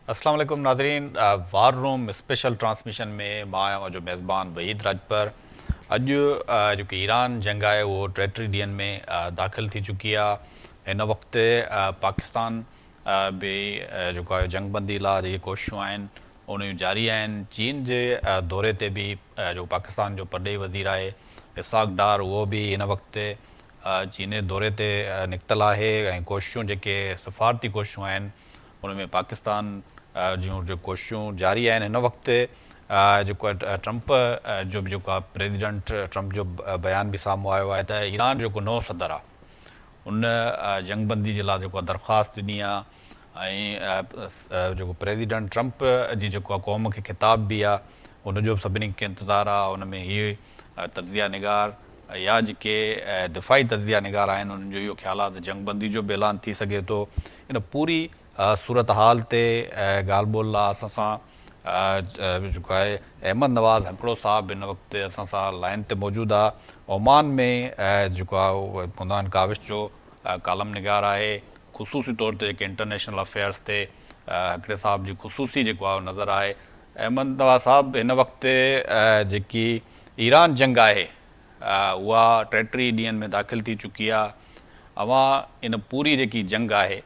السلام علیکم ناظرین، وار روم اسپیشل ٹرانسمیشن میں ماں جو میزبان وحید راجپر اج جو کہ ایران جنگ ہے وہ ٹریٹری ڈین میں داخل تھی چکی ہے. ان وقت پاکستان بھی جو جنگ بندی لا جی کوششوں ہیں ان جاری ہیں. چین کے دورے تے بھی جو پاکستان جو پرڏیہی وزیر ہے اسحاق ڈار وہ بھی ان وقت چین دورے تے نکتل ہے. کوششوں جے سفارتی کوششوں ہیں ان میں پاکستان جو کوششوں جاری ہیں. ان وقت ٹرمپ جو بھی پریزیڈنٹ ٹرمپ جو بیان بھی ساموں آयो ہے تو ایران جو نو صدر ہے ان جنگ بندی کے لیے درخواست ॾिनी ہے. جو پریزیڈنٹ ٹرمپ جی قوم کے خطاب بھی ہے ان جو سبھی کے انتظار ہے. ان میں یہ تجزیہ نگار یا دفاعی تجزیہ نگار ہیں ان جو یہ خیالات جنگ بندی جو بھی اعلان تھی سکے تو ان پوری صورتحال تے ॻाल्हि ॿोल लाइ असां सां जेको आहे अहमद नवाज़ हकिड़ो साहब हिन वक़्तु असां सां लाइन ते मौजूदु आहे. ओमान में जेको आहे उहो हूंदा आहिनि काविश जो कालम निगार आहे. ख़ुशूसी तौर ते जेके इंटरनेशनल अफेयर्स ते हकिड़े साहब जी ख़ुशूसी जेको आहे नज़र आहे. अहमद नवाज़ साहब हिन वक़्तु जेकी ईरान जंग आहे उहा टेटीह ॾींहंनि में दाख़िल थी चुकी आहे. अवां इन पूरी जेकी जंग आहे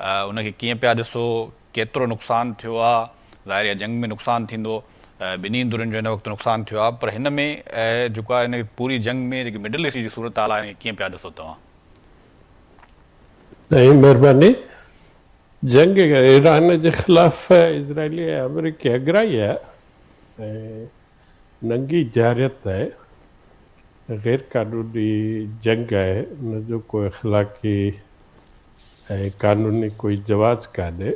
उनखे कीअं पिया ॾिसो, केतिरो नुक़सानु थियो आहे. ज़ाहिर आहे जंग में नुक़सानु थींदो, ॿिन्ही धुरनि जो हिन वक़्तु नुक़सानु थियो आहे, पर हिन में जेको आहे हिन पूरी जंग में जेकी मिडल ईस्ट जी सूरत हाल आहे कीअं पिया ॾिसो तव्हां? नहीं महिरबानी. जंग ईरान जे ख़िलाफ़ इज़राइली ऐं अमरीकी अगराई आहे ऐं नंगी जारियत आहे, गैर कानूनी जंग आहे. उनजो कोई अख़लाक़ी ऐं कानूनी कोई जवाज़ कान्हे.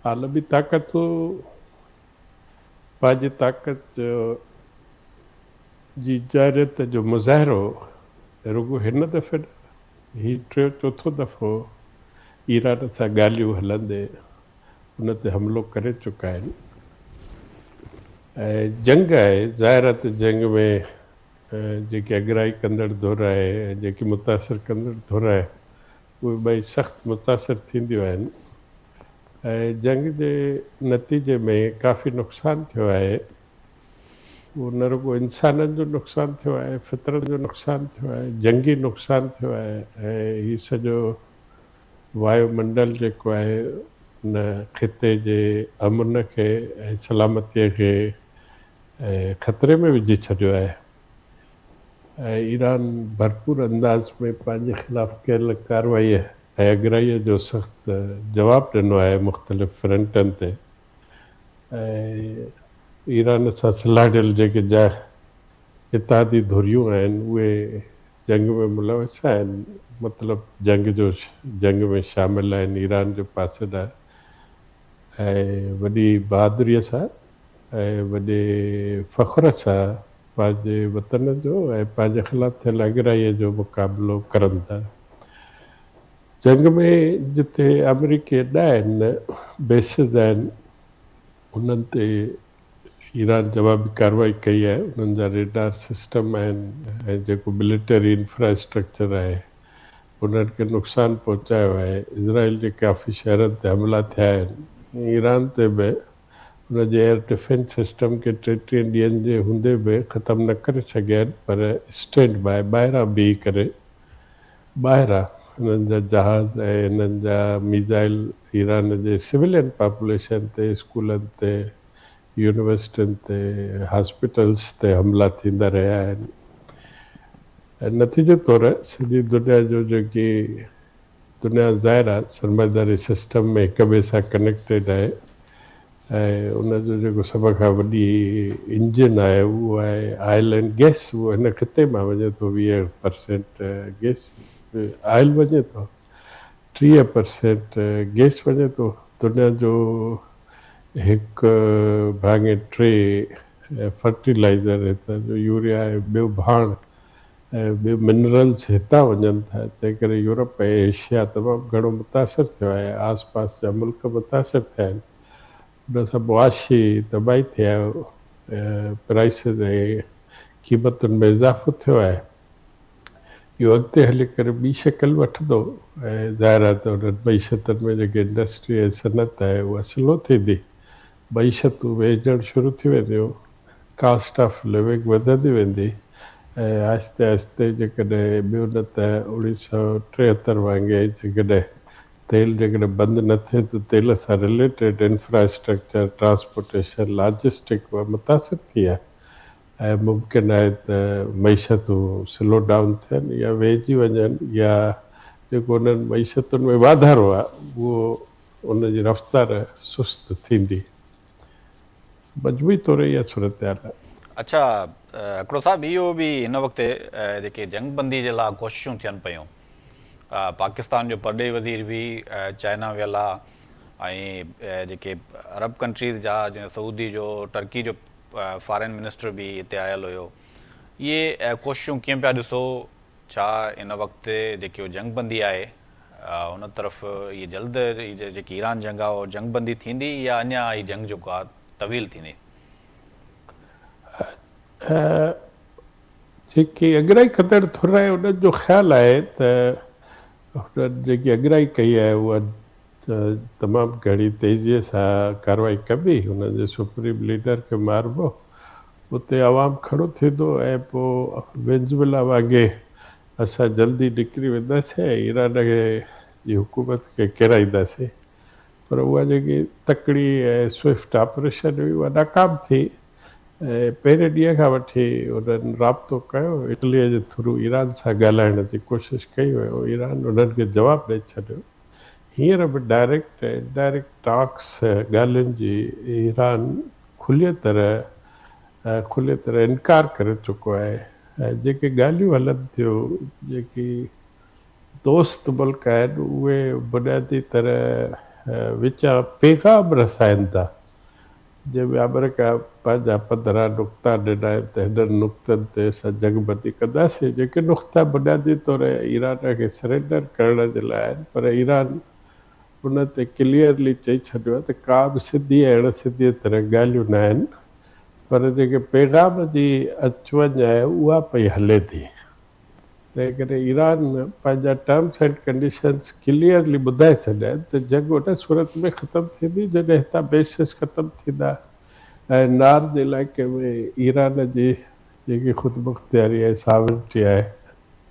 आलमी ताक़तूं पंहिंजी ताक़त जी जारियत जो मुज़ाहिरो रुॻो हिन दफ़े ही टियों चोथों दफ़ो ईरान सां ॻाल्हियूं हलंदे उन ते हमिलो करे चुका आहिनि. ऐं जंग आहे, ज़ाहिर आहे त जंग में जेके अगराई कंदड़ धुर आहे ऐं जेकी मुतासिर कंदड़ धुर आहे उहे ॿई सख़्तु मुतासिर थींदियूं आहिनि. ऐं जंग जे नतीजे में काफ़ी नुक़सानु थियो आहे. उहो न रुॻो इंसाननि जो नुक़सानु थियो आहे, फितरत जो नुक़सानु थियो आहे, जंगी नुक़सानु थियो आहे. ऐं हीउ सॼो वायुमंडल जेको आहे उन ख़िते जे अमन खे ऐं सलामतीअ खे ख़तरे में विझी छॾियो आहे. ऐं ईरान भरपूर अंदाज़ में पंहिंजे ख़िलाफ़ु कयल कारवाईअ ऐं अगराईअ जो सख़्तु जवाबु ॾिनो आहे मुख़्तलिफ़ फ्रंटनि ते. ऐं ईरान सां सलाहियल जेके इत्तेहादी धुरियूं आहिनि उहे जंग में मुलविस आहिनि, मतिलबु जंग में शामिल आहिनि ईरान जे पासे ॾांहुं. ऐं वॾी बहादुरीअ सां ऐं वॾे फ़ख़्र सां पंहिंजे वतन जो ऐं पंहिंजे ख़िलाफ़ु थियल अगराईअ जो मुक़ाबिलो करनि था. जंग में जिते अमरीकी अॾा आहिनि, बेसिस आहिनि, उन्हनि ते ईरान जवाबी कार्रवाई कई आहे. उन्हनि जा रेडार सिस्टम आहिनि ऐं जेको मिलिटरी इंफ्रास्ट्रक्चर आहे उन्हनि खे नुक़सानु पहुचायो आहे. इज़राइल जे काफ़ी शहरनि ते हमला थिया आहिनि. ईरान ते बि उनजे एयर डिफेंस सिस्टम खे 33 ॾींहंनि जे हूंदे बि ख़तमु न करे सघिया आहिनि, पर स्टैंड बाय ॿाहिरां बीही करे ॿाहिरां हिननि जा जहाज़ ऐं हिननि जा मिज़ाइल ईरान जे सिविलियन पॉपुलेशन ते, स्कूलनि ते, यूनिवर्सिटियुनि ते, हॉस्पिटल्स ते हमला थींदा रहिया आहिनि. ऐं नतीजे तौरु सॼी दुनिया जो जेकी दुनिया ज़ाहिर आहे सरमाएदारी सिस्टम में हिक ॿिए सां कनेक्टेड आहे. ऐं उनजो जेको सभ खां वॾी इंजन आहे उहो आहे ऑयल एंड गैस. उहो हिन खिते मां वञे थो 20% गैस ऑयल वञे थो, 30% गैस वञे थो. दुनिया जो 1/3 फर्टिलाइज़र हितां जो यूरिया आहे, ॿियो भाण ऐं ॿियो मिनरल्स हितां वञनि था. तंहिं करे यूरोप ऐं एशिया तमामु घणो मुतासिर थियो आहे. आस पास जा मुल्क मुतासिर थिया आहिनि. उन सां मुआशी तबाही थी आहे, प्राइसिस ऐं क़ीमतुनि में इज़ाफ़ो थियो आहे. इहो अॻिते हली करे ॿी शिकिल वठंदो ऐं ज़ाहिर आहे त उन्हनि मईशतनि में जेके इंडस्ट्री ऐं सनत आहे उहा स्लो थींदी, मईशतूं वेझणु शुरू थी वेंदियूं, कास्ट ऑफ लिविंग वधंदी वेंदी ऐं आहिस्ते आहिस्ते जेकॾहिं ॿियो न त 1973 वांगुरु जेकॾहिं तेल जेकॾहिं बंदि न थिए त तेल सां रिलेटेड इंफ्रास्ट्रक्चर, ट्रांसपोर्टेशन, लॉजिस्टिक उहा मुतासिर थी आहे ऐं मुमकिन आहे त मईशतूं स्लो डाउन थियनि या वेझी वञनि या जेको उन्हनि मईशतुनि में वाधारो आहे उहो उनजी रफ़्तार सुस्त थींदी। मजबूरी तौर इहा सूरत हाल आहे। अच्छा, हिकिड़ो साहिबु इहो बि हिन वक़्तु जेके जंगबंदी जे लाइ कोशिशूं थियनि पियूं, पाकिस्तान जो परॾे वज़ीर बि चाइना वियल आहे ऐं जेके अरब कंट्रीज़ जा जीअं सऊदी जो, टर्की जो फॉरेन मिनिस्टर बि हिते आयल हुयो। इहे कोशिशूं कीअं पिया ॾिसो? छा इन वक़्तु जेकी जंगबंदी आहे उन तरफ़ इहे जल्द जेकी ईरान जंग आहे उहा जंगबंदी थींदी या अञा हीअ जंग जेको आहे तवील थींदी? जेकी अॻिराई कंदड़ थुर आहे उन्हनि जो ख़्यालु आहे त हुननि जेकी अॻिराई कई आहे उहा तमामु घणी तेज़ीअ सां कार्रवाई कबी, हुननि जे सुप्रीम लीडर खे मारिबो, उते आवाम खड़ो थींदो ऐं पोइ वेंजुवेला वांगुरु असां जल्दी निकिरी वेंदासीं ऐं ईरान जी हुकूमत खे किराईंदासीं। पर उहा जेकी तकड़ी ऐं स्विफ्ट ऑपरेशन हुई उहा नाकाम थी ऐं पहिरें ॾींहं खां वठी उन्हनि राब्तो कयो, इटलीअ जे थ्रू ईरान सां ॻाल्हाइण जी कोशिशि कई वियो, ईरान उन्हनि खे जवाबु ॾेई छॾियो। हींअर बि डायरेक्ट ऐं इनडायरेक्ट टॉक्स ॻाल्हियुनि जी ईरान खुले तरह इनकार करे चुको आहे ऐं जेके ॻाल्हियूं हलनि थियूं, जेकी दोस्त मुल्क आहिनि उहे बुनियादी तरह विचां पैगाम रसाइनि था, जंहिंमें अमेरिका पंहिंजा 15 नुक़्ता ॾिना आहिनि त हिननि नुक़्तनि ते असां जंगबंदी कंदासीं, जेके नुक़्ता बुनियादी तौर ईरान खे सरेंडर करण जे लाइ आहिनि, पर ईरान उन ते क्लियरली चई छॾियो आहे त का बि सिधी ऐं अणसिधीअ तरह ॻाल्हियूं न आहिनि, पर जेके पैगाम जी अचवञ आहे उहा पई हले थी। तंहिं करे ईरान पंहिंजा टर्म्स एंड कंडीशन्स क्लियरली ॿुधाए छॾिया आहिनि त जंग उन सूरत में ख़तमु थींदी जॾहिं हितां बेसिस ख़तमु थींदा ऐं नार जे इलाइक़े में ईरान जी जेकी ख़ुदमुख़्तियारी ऐं सावरनिटी आहे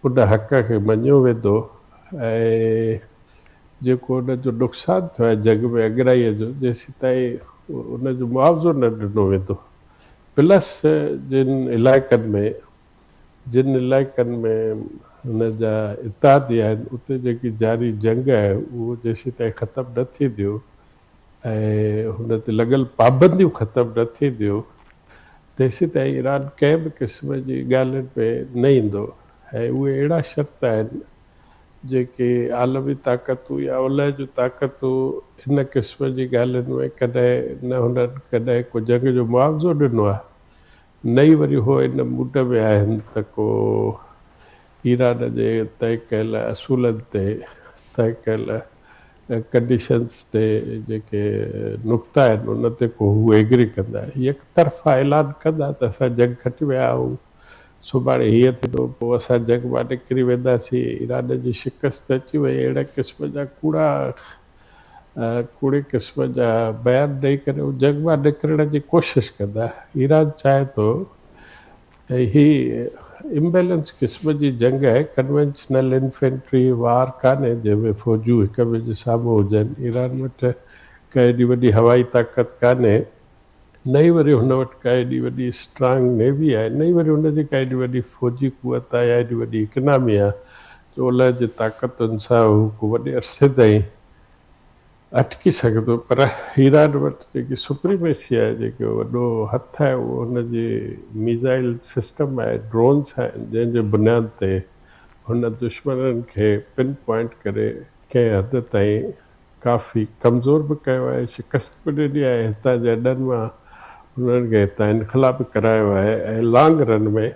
उन हक़ खे मञियो वेंदो ऐं जेको उनजो नुक़सानु थियो आहे जंग में अॻिराईअ जो, जेसीं ताईं उनजो मुआवज़ो न ॾिनो वेंदो, प्लस जिन इलाइक़नि में हुन जा इत्तादी आहिनि उते जेकी जारी जंग आहे उहो जेसीं ताईं ख़तमु न थींदियूं ऐं हुन ते लॻल पाबंदियूं ख़तमु न थींदियूं तेसीं ताईं ईरान कंहिं बि क़िस्म जी ॻाल्हियुनि में न ईंदो ऐं उहे अहिड़ा शर्त आहिनि जेके आलमी ताक़तूं या ओलह जूं ताक़तूं हिन क़िस्म जी ॻाल्हियुनि में कॾहिं न हुननि कॾहिं को जंग जो मुआवज़ो ॾिनो आहे, नई वरी उहो इन मूड में आहिनि त को ईरान जे तय कयल असूलनि ते, तय कयल कंडीशन्स ते जेके नुक़्ता आहिनि उन ते को हू एग्री कंदा, यकतरफ़ा ऐलान कंदा त असां जंग खटी विया आहियूं, सुभाणे हीअं थींदो, पोइ असां जंग मां निकिरी वेंदासीं, ईरान जी शिकस्त अची वई, अहिड़े क़िस्म जा कूड़े क़िस्म जा बयान ॾेई करे हू जंग मां निकिरण जी कोशिशि कंदा। ईरान चाहे थो ऐं ही इम्बेलेंस क़िस्म जी जंग आहे, कन्वेंशनल इन्फेंट्री वार कान्हे जंहिंमें फ़ौजियूं हिक ॿिए जे साम्हूं हुजनि, ईरान वटि का एॾी वॾी हवाई ताक़त कान्हे, नई वरी हुन वटि का एॾी वॾी स्ट्रांग नेवी आहे, नई वरी हुनजी का एॾी वॾी फ़ौजी क़ुवत आहे या एॾी वॾी इकनॉमी आहे जो ओलह जे ताक़तुनि सां हू को वॾे अरसे ताईं अटकी सघंदो। पर ईरान वटि जेकी सुप्रीमेसी आहे, जेको वॾो हथु आहे उहो हुनजी मिज़ाइल सिस्टम आहे, ड्रोन्स आहिनि, जंहिंजे बुनियाद ते हुन दुश्मननि खे पिन पॉइंट करे कंहिं हद ताईं काफ़ी कमज़ोर बि कयो आहे, शिकस्त बि ॾिनी आहे, हितां जे अॾनि मां हुननि खे हितां इनखला बि करायो आहे ऐं लॉन्ग रन में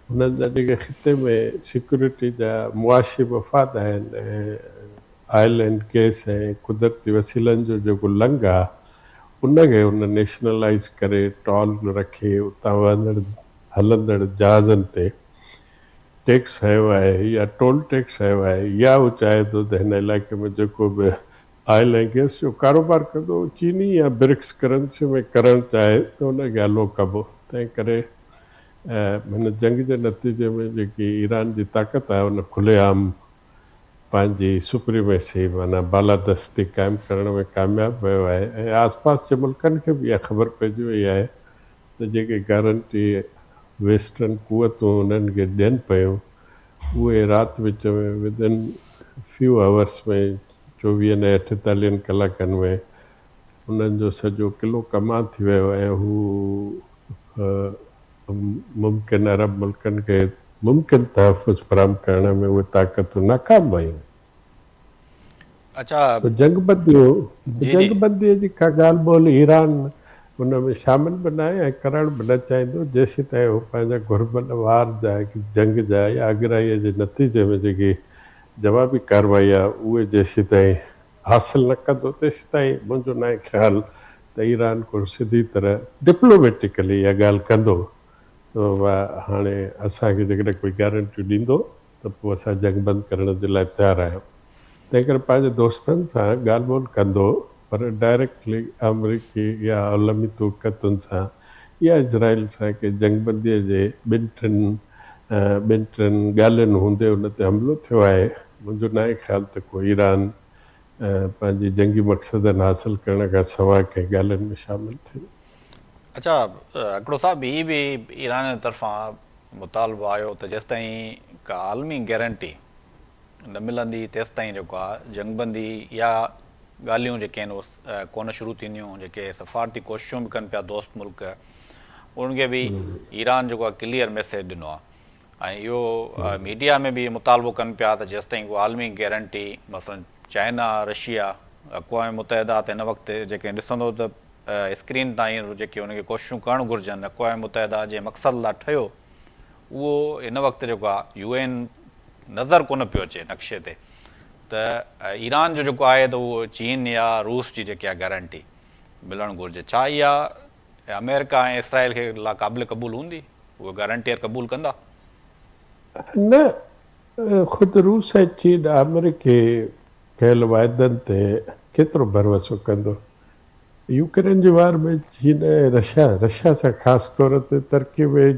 हुननि जा जेके ख़िते में सिक्योरिटी जा मुआशी मफ़ाद आहिनि ऐं ऑयल एंड गैस ऐं कुदरती वसीलनि जो जेको लंघ आहे उनखे हुन नेशनलाइज़ करे टॉल रखे उतां वञण हलंदड़ जहाज़नि ते टैक्स हयो आहे या टोल टैक्स हयो आहे, या हू चाहे थो त हिन इलाइक़े में जेको बि ऑयल ऐं गैस जो कारोबार कंदो चीनी या ब्रिक्स करंसी में करणु चाहे त उनखे हलो कबो। तंहिं करे हिन जंग जे नतीजे में जेकी ईरान जी ताक़त आहे उन खुलेआम पंहिंजी सुप्रीमेसी माना बालादस्ती क़ाइमु करण में कामयाबु वियो आहे ऐं आसपास जे मुल्कनि खे बि इहा ख़बर पइजी वई आहे त जेके गारंटी वेस्टर्न कुवतूं उन्हनि खे ॾियनि पियूं उहे राति विच में विदिन फ्यू आवर्स में 24 ऐं 48 कलाकनि में उन्हनि जो सॼो किलो कमा थी वियो ऐं हू मुमकिन अरब मुल्कनि खे मुमकिन तहफ़ुज़ फराहम करण में उहे ताक़तूं नाकाम वयूं। अच्छा तो जी जी जंगबंदीअ जी का ॻाल्हि ॿोल ईरान उन में शामिल बि न आहे ऐं करण बि न चाहींदो जेसीं ताईं हू पंहिंजा घुर्बल वार जा जंग जा या अगराईअ जे नतीजे में जेकी जवाबी कार्रवाई आहे उहे जेसीं ताईं हासिलु न कंदो तेसीं ताईं मुंहिंजो न आहे ख़्यालु त ईरान को सिधी तरह डिप्लोमेटिकली इहा ॻाल्हि कंदो त हाणे असांखे जेकॾहिं कोई गारंटियूं ॾींदो त पोइ असां जंग बंदि करण जे लाइ तयारु आहियूं। तंहिं करे पंहिंजे दोस्तनि सां ॻाल्हि ॿोल कंदो पर डायरेक्टली अमरीकी या आलमी ताक़तुनि सां या इज़राइल सां के जंगबंदीअ जे ॿिनि टिनि ॻाल्हियुनि हूंदे उन ते हमिलो थियो आहे। मुंहिंजो न आहे ख़्यालु त को ईरान पंहिंजी जंगी मक़सदनि हासिलु करण खां सवाइ कंहिं ॻाल्हियुनि में शामिलु थिए। अच्छा हिकिड़ो साहब हीअ बि ईरान जे तरफ़ां मुतालबो आयो त जेसिताईं का आलमी गारंटी न मिलंदी तेसिताईं जेको आहे जंगबंदी या ॻाल्हियूं जेके आहिनि उहे कोन शुरू थींदियूं। जेके सफ़ारती कोशिशूं बि कनि पिया दोस्त मुल्क उन्हनि खे बि ईरान जेको आहे क्लियर मैसेज ॾिनो आहे ऐं इहो मीडिया में बि मुतालबो कनि पिया त जेसिताईं को आलमी गारंटी मसइलन चाइना रशिया अक़वाम मुतहदा त हिन वक़्तु जेके ॾिसंदो त स्क्रीन ताईं जेके उनखे कोशिशूं करणु घुरिजनि अक़वाम मुतहदा जे मक़सद लाइ ठहियो उहो हिन वक़्तु जेको आहे UN नज़र कोन पियो अचे नक्शे ते त ईरान जो जेको आहे त उहो चीन या रूस जी जेकी आहे गारंटी मिलणु घुरिजे। छा इहा अमेरिका ऐं इसराइल खे लाइ क़ाबिल क़बूल हूंदी? उहे गारंटी क़बूल कंदा? न ख़ुदि रूस ऐं चीन अमेरिकी कयल वाइदनि ते केतिरो भरोसो कंदो। यूक्रेन जे वार में चीन ऐं रशिया सां ख़ासि तौर ते तरक़ी में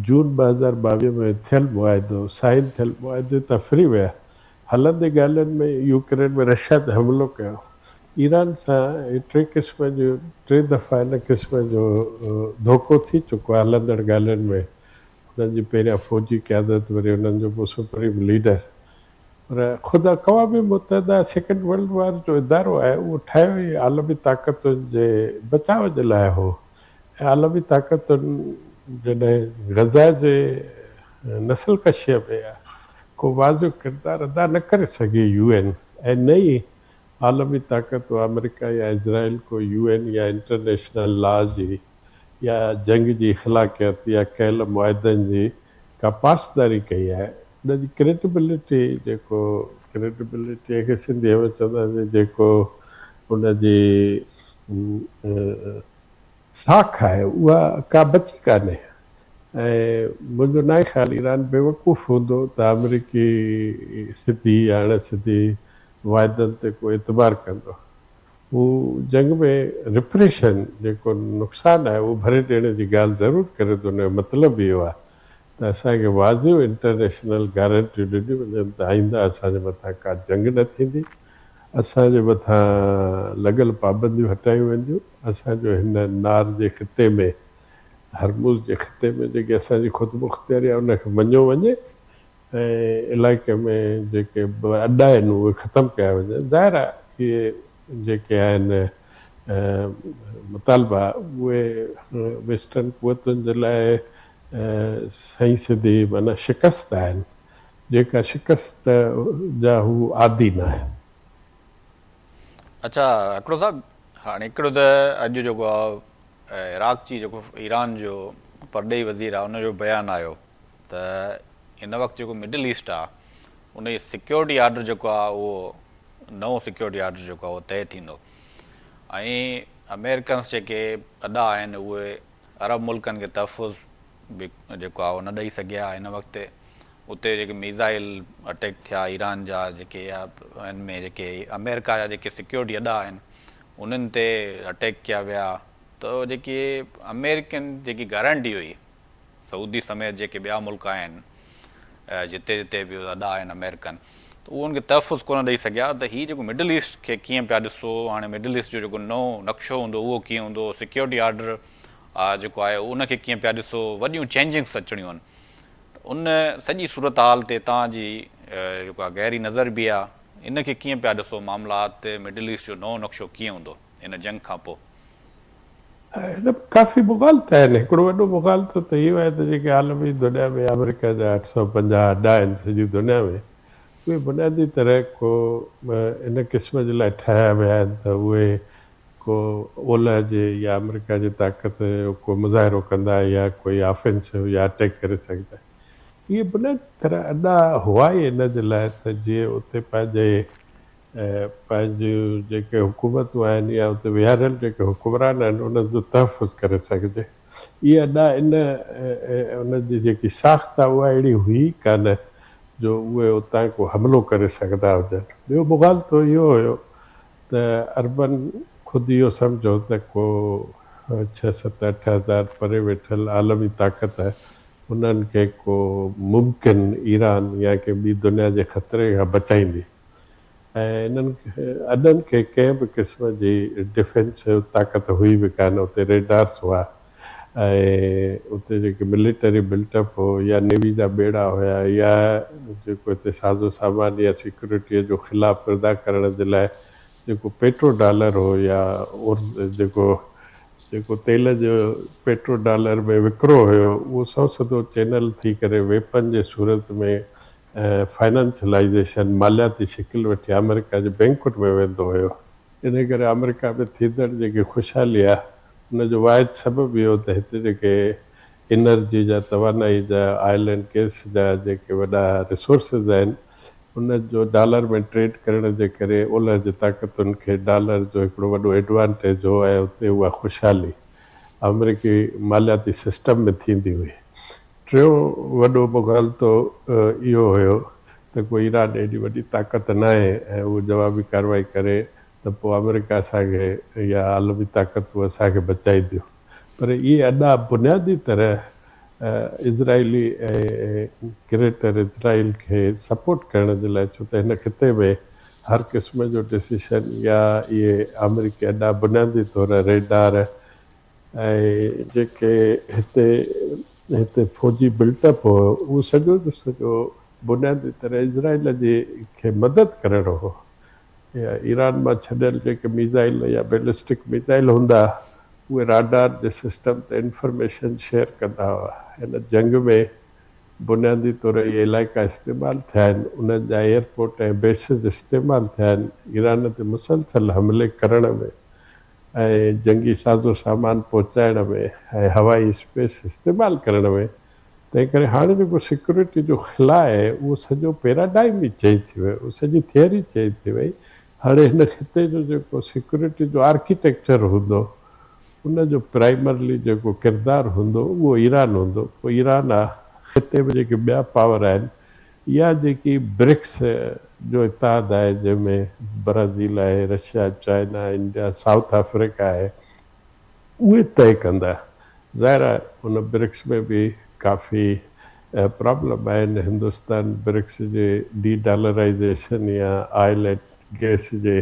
जून 2022 में थियल मुआदो साइन थियल मुआदे तां फिरी विया। हलंदे ॻाल्हियुनि में यूक्रेन में रशिया ते हमिलो कयो। ईरान सां टे दफ़ा हिन क़िस्म जो धोखो थी चुको आहे हलंदड़ ॻाल्हियुनि में। उन्हनि जी पहिरियां फ़ौजी क़यादत वरी उन्हनि जो पोइ सुप्रीम लीडर पर ख़ुदि अक़वाम मुतहदा सेकेंड वर्ल्ड वार जो इदारो आहे उहो ठाहियो ई आलमी ताक़तुनि जे बचाव जे लाइ हो ऐं आलमी ताक़तुनि जॾहिं ग़ज़ा जे नस्ल कशीअ में आहे को वाज़िब किरदारु अदा न करे सघे UN ऐं न ई आलमी ताक़त अमेरिका या इज़राइल को UN या इंटरनेशनल लॉ जी या जंग जी ख़िलाक़ियत या कयल मुआदनि जी का पासदारी कई आहे। उनजी क्रेडिबिलिटीअ खे सिंधीअ में चवंदासीं जेको उनजी साख आहे उहा का बची कान्हे ऐं मुंहिंजो न आहे ख़्यालु ईरान बेवकूफ़ हूंदो त अमरीकी सिधी या अण सिधी वाइदनि ते को एतबार कंदो। हू जंग में रिप्रेशन जेको नुक़सानु आहे उहो भरे ॾियण जी ॻाल्हि ज़रूरु करे थो। उनजो मतिलबु इहो आहे त असांखे वाज़िब इंटरनेशनल गारंटियूं ॾिनियूं वञनि त आईंदा असांजे मथां का जंग न थींदी, असांजे मथां लॻल पाबंदियूं हटायूं वेंदियूं, असांजो हिन नार जे ख़िते में हरमुज़ जे ख़िते में जेकी असांजी ख़ुदि मुख़्तियारी आहे उनखे मञियो वञे ऐं इलाइक़े में जेके अॾा आहिनि उहे ख़तमु कया वञनि। ज़ाहिर आहे इहे जेके आहिनि मुतालबा उहे वेस्टर्न कुवतुनि जे लाइ सही सिधी माना शिकस्त आहिनि जेका शिकस्त जा हू आदी न आहिनि। अच्छा हिकिड़ो साहब हाणे हिकिड़ो त अॼु जेको आहे इराक जी जेको ईरान जो परॾेही वज़ीर आहे उनजो बयानु आयो त हिन वक़्तु जेको मिडल ईस्ट आहे उनजी सिक्योरिटी ऑर्डर जेको आहे उहो नओं सिक्योरिटी ऑर्डर जेको आहे उहो तइ थींदो ऐं अमेरिकन्स जेके अॾा आहिनि उहे अरब मुल्कनि खे तहफ़ुज़ बि जेको आहे उहो न ॾेई सघिया हिन वक़्तु उते जेके मिज़ाइल अटैक थिया ईरान जा जेके या हिन में जेके अमेरिका जा जेके सिक्योरिटी अॾा आहिनि उन्हनि ते अटैक कया विया त जेकी अमेरिकन जेकी गारंटी हुई सऊदी समेत जेके ॿिया मुल्क आहिनि जिते जिते बि अॾा आहिनि अमेरिकन त उहो उनखे तहफ़ुज़ कोन ॾेई सघिया त हीअ जेको मिडल ईस्ट खे कीअं पिया ॾिसो हाणे मिडल ईस्ट जो जेको नओं नक्शो हूंदो उहो कीअं हूंदो सिक्योरिटी ऑर्डर जेको आहे उनखे कीअं पिया ॾिसो वॾियूं चेंजिंग्स अचणियूं आहिनि उन सॼी सूरत हाल ते तव्हांजी जेको आहे गहरी नज़र बि आहे इनखे कीअं पिया ॾिसो मामलात मिडल ईस्ट जो नओं नक्शो कीअं हूंदो इन जंग खां पोइ हिन काफ़ी मुग़ालता आहिनि हिकिड़ो वॾो मुग़ालतो त इहो आहे त जेके आलमी दुनिया में अमेरिका जा 850 अॾा आहिनि सॼी दुनिया में उहे बुनियादी तरह को इन क़िस्म जे लाइ ठाहिया विया आहिनि त उहे को ओलह जे या अमेरिका जी ताक़त जो को मुज़ाहिरो कंदा या कोई ऑफेंसिव या अटैक करे सघंदा इहे बुनियादी तरह अॾा हुआ ई इन जे लाइ त जीअं उते पंहिंजूं जेके हुकूमतूं आहिनि या उते विहारियल जेके हुकुमरान आहिनि उन्हनि जो तहफ़ुज़ करे सघिजे इहे अॾा उनजी जेकी साख़्त आहे उहा अहिड़ी हुई कान जो उहे उतां को हमिलो करे सघंदा हुजनि ॿियो मुग़ालतो इहो हुयो त अरबन ख़ुदि इहो सम्झो त को 6-7-8 हज़ार परे वेठल आलमी ताक़त उन्हनि खे को मुमकिन ईरान या के ॿी दुनिया जे ख़तरे खां बचाईंदी ऐं इन्हनि अॾनि खे कंहिं बि क़िस्म जी डिफेंसिव ताक़त हुई बि कान उते रेडार्स हुआ ऐं उते जेके मिलिटरी बिल्टअप हो या नेवी जा ॿेड़ा हुया या जेको हिते साज़ो सामान या सिक्योरिटीअ जो ख़िलाफ़ पैदा करण जे लाइ जेको पेट्रो डॉलर हो या जेको तेल जो पेट्रो डॉलर में विकिरो हुयो उहो सदो चैनल थी करे वेपन जे सूरत में फाइनेंशलाइज़ेशन मालियाती शिकिल वठी अमेरिका जे बैंकुनि में वेंदो हुयो इन करे अमेरिका में थींदड़ जेकी ख़ुशहाली आहे उनजो वाहिद सबबु इहो त हिते जेके एनर्जी जा तवानाई जा ऑयल एंड गैस जा जेके वॾा रिसोर्सिस आहिनि उन जो डॉलर में ट्रेड करण जे करे ओलह जी ताक़तुनि खे डॉलर जो हिकिड़ो वॾो एडवांटेज हो ऐं उते उहा ख़ुशहाली अमेरिकी मालियाती सिस्टम में थींदी हुई टियों वॾो मुग़ालतो इहो हुयो त कोई ईरान एॾी वॾी ताक़त न आहे ऐं उहो जवाबी कार्रवाई करे त पोइ अमेरिका असांखे या आलमी ताक़तूं असांखे बचाईंदियूं पर इहे अॾा बुनियादी तरह इज़राइली ऐं ग्रेटर इज़राइल खे सपोर्ट करण जे लाइ छो त हिन खिते में हर क़िस्म जो डिसीशन या इहे अमेरिकी अॾा बुनियादी तौर रेडार ऐं जेके हिते फ़ौजी बिल्टअप हो उहो सॼो जो सॼो बुनियादी तरह इज़राइल खे मदद करणो हो या ईरान मां छॾियल जेके मिज़ाइल या बैलिस्टिक मिज़ाइल हूंदा उहे राडार जे सिस्टम ते इंफॉर्मेशन शेयर कंदा हुआ हिन जंग में बुनियादी तौर इहे इलाइक़ा इस्तेमालु थिया आहिनि उन्हनि जा एयरपोर्ट ऐं बेसिस इस्तेमालु थिया आहिनि ईरान ते मुसलसल हमले करण में ऐं जंगी साज़ो सामान पहुचाइण में ऐं हवाई स्पेस इस्तेमालु करण में तंहिं करे हाणे जेको सिक्योरिटी जो ख़िला आहे उहो सॼो पैराडाइम ई चेंज थी वियो उहो सॼी थियरी चेंज थी वई हाणे हिन खिते जो जेको सिक्योरिटी जो आर्किटेक्चर हूंदो उनजो प्राइमरली जेको किरदारु हूंदो उहो ईरान हूंदो पोइ ईरान आहे खिते में जेके ॿिया पावर आहिनि या जेकी ब्रिक्स जो इताद आहे जंहिंमें ब्राज़ील आहे Russia China India south Africa आहे उहे तय कंदा ज़ाहिर आहे उन ब्रिक्स में बि काफ़ी प्रॉब्लम आहिनि हिंदुस्तान ब्रिक्स जे डी डॉलराइज़ेशन या ऑयल एंड गैस जे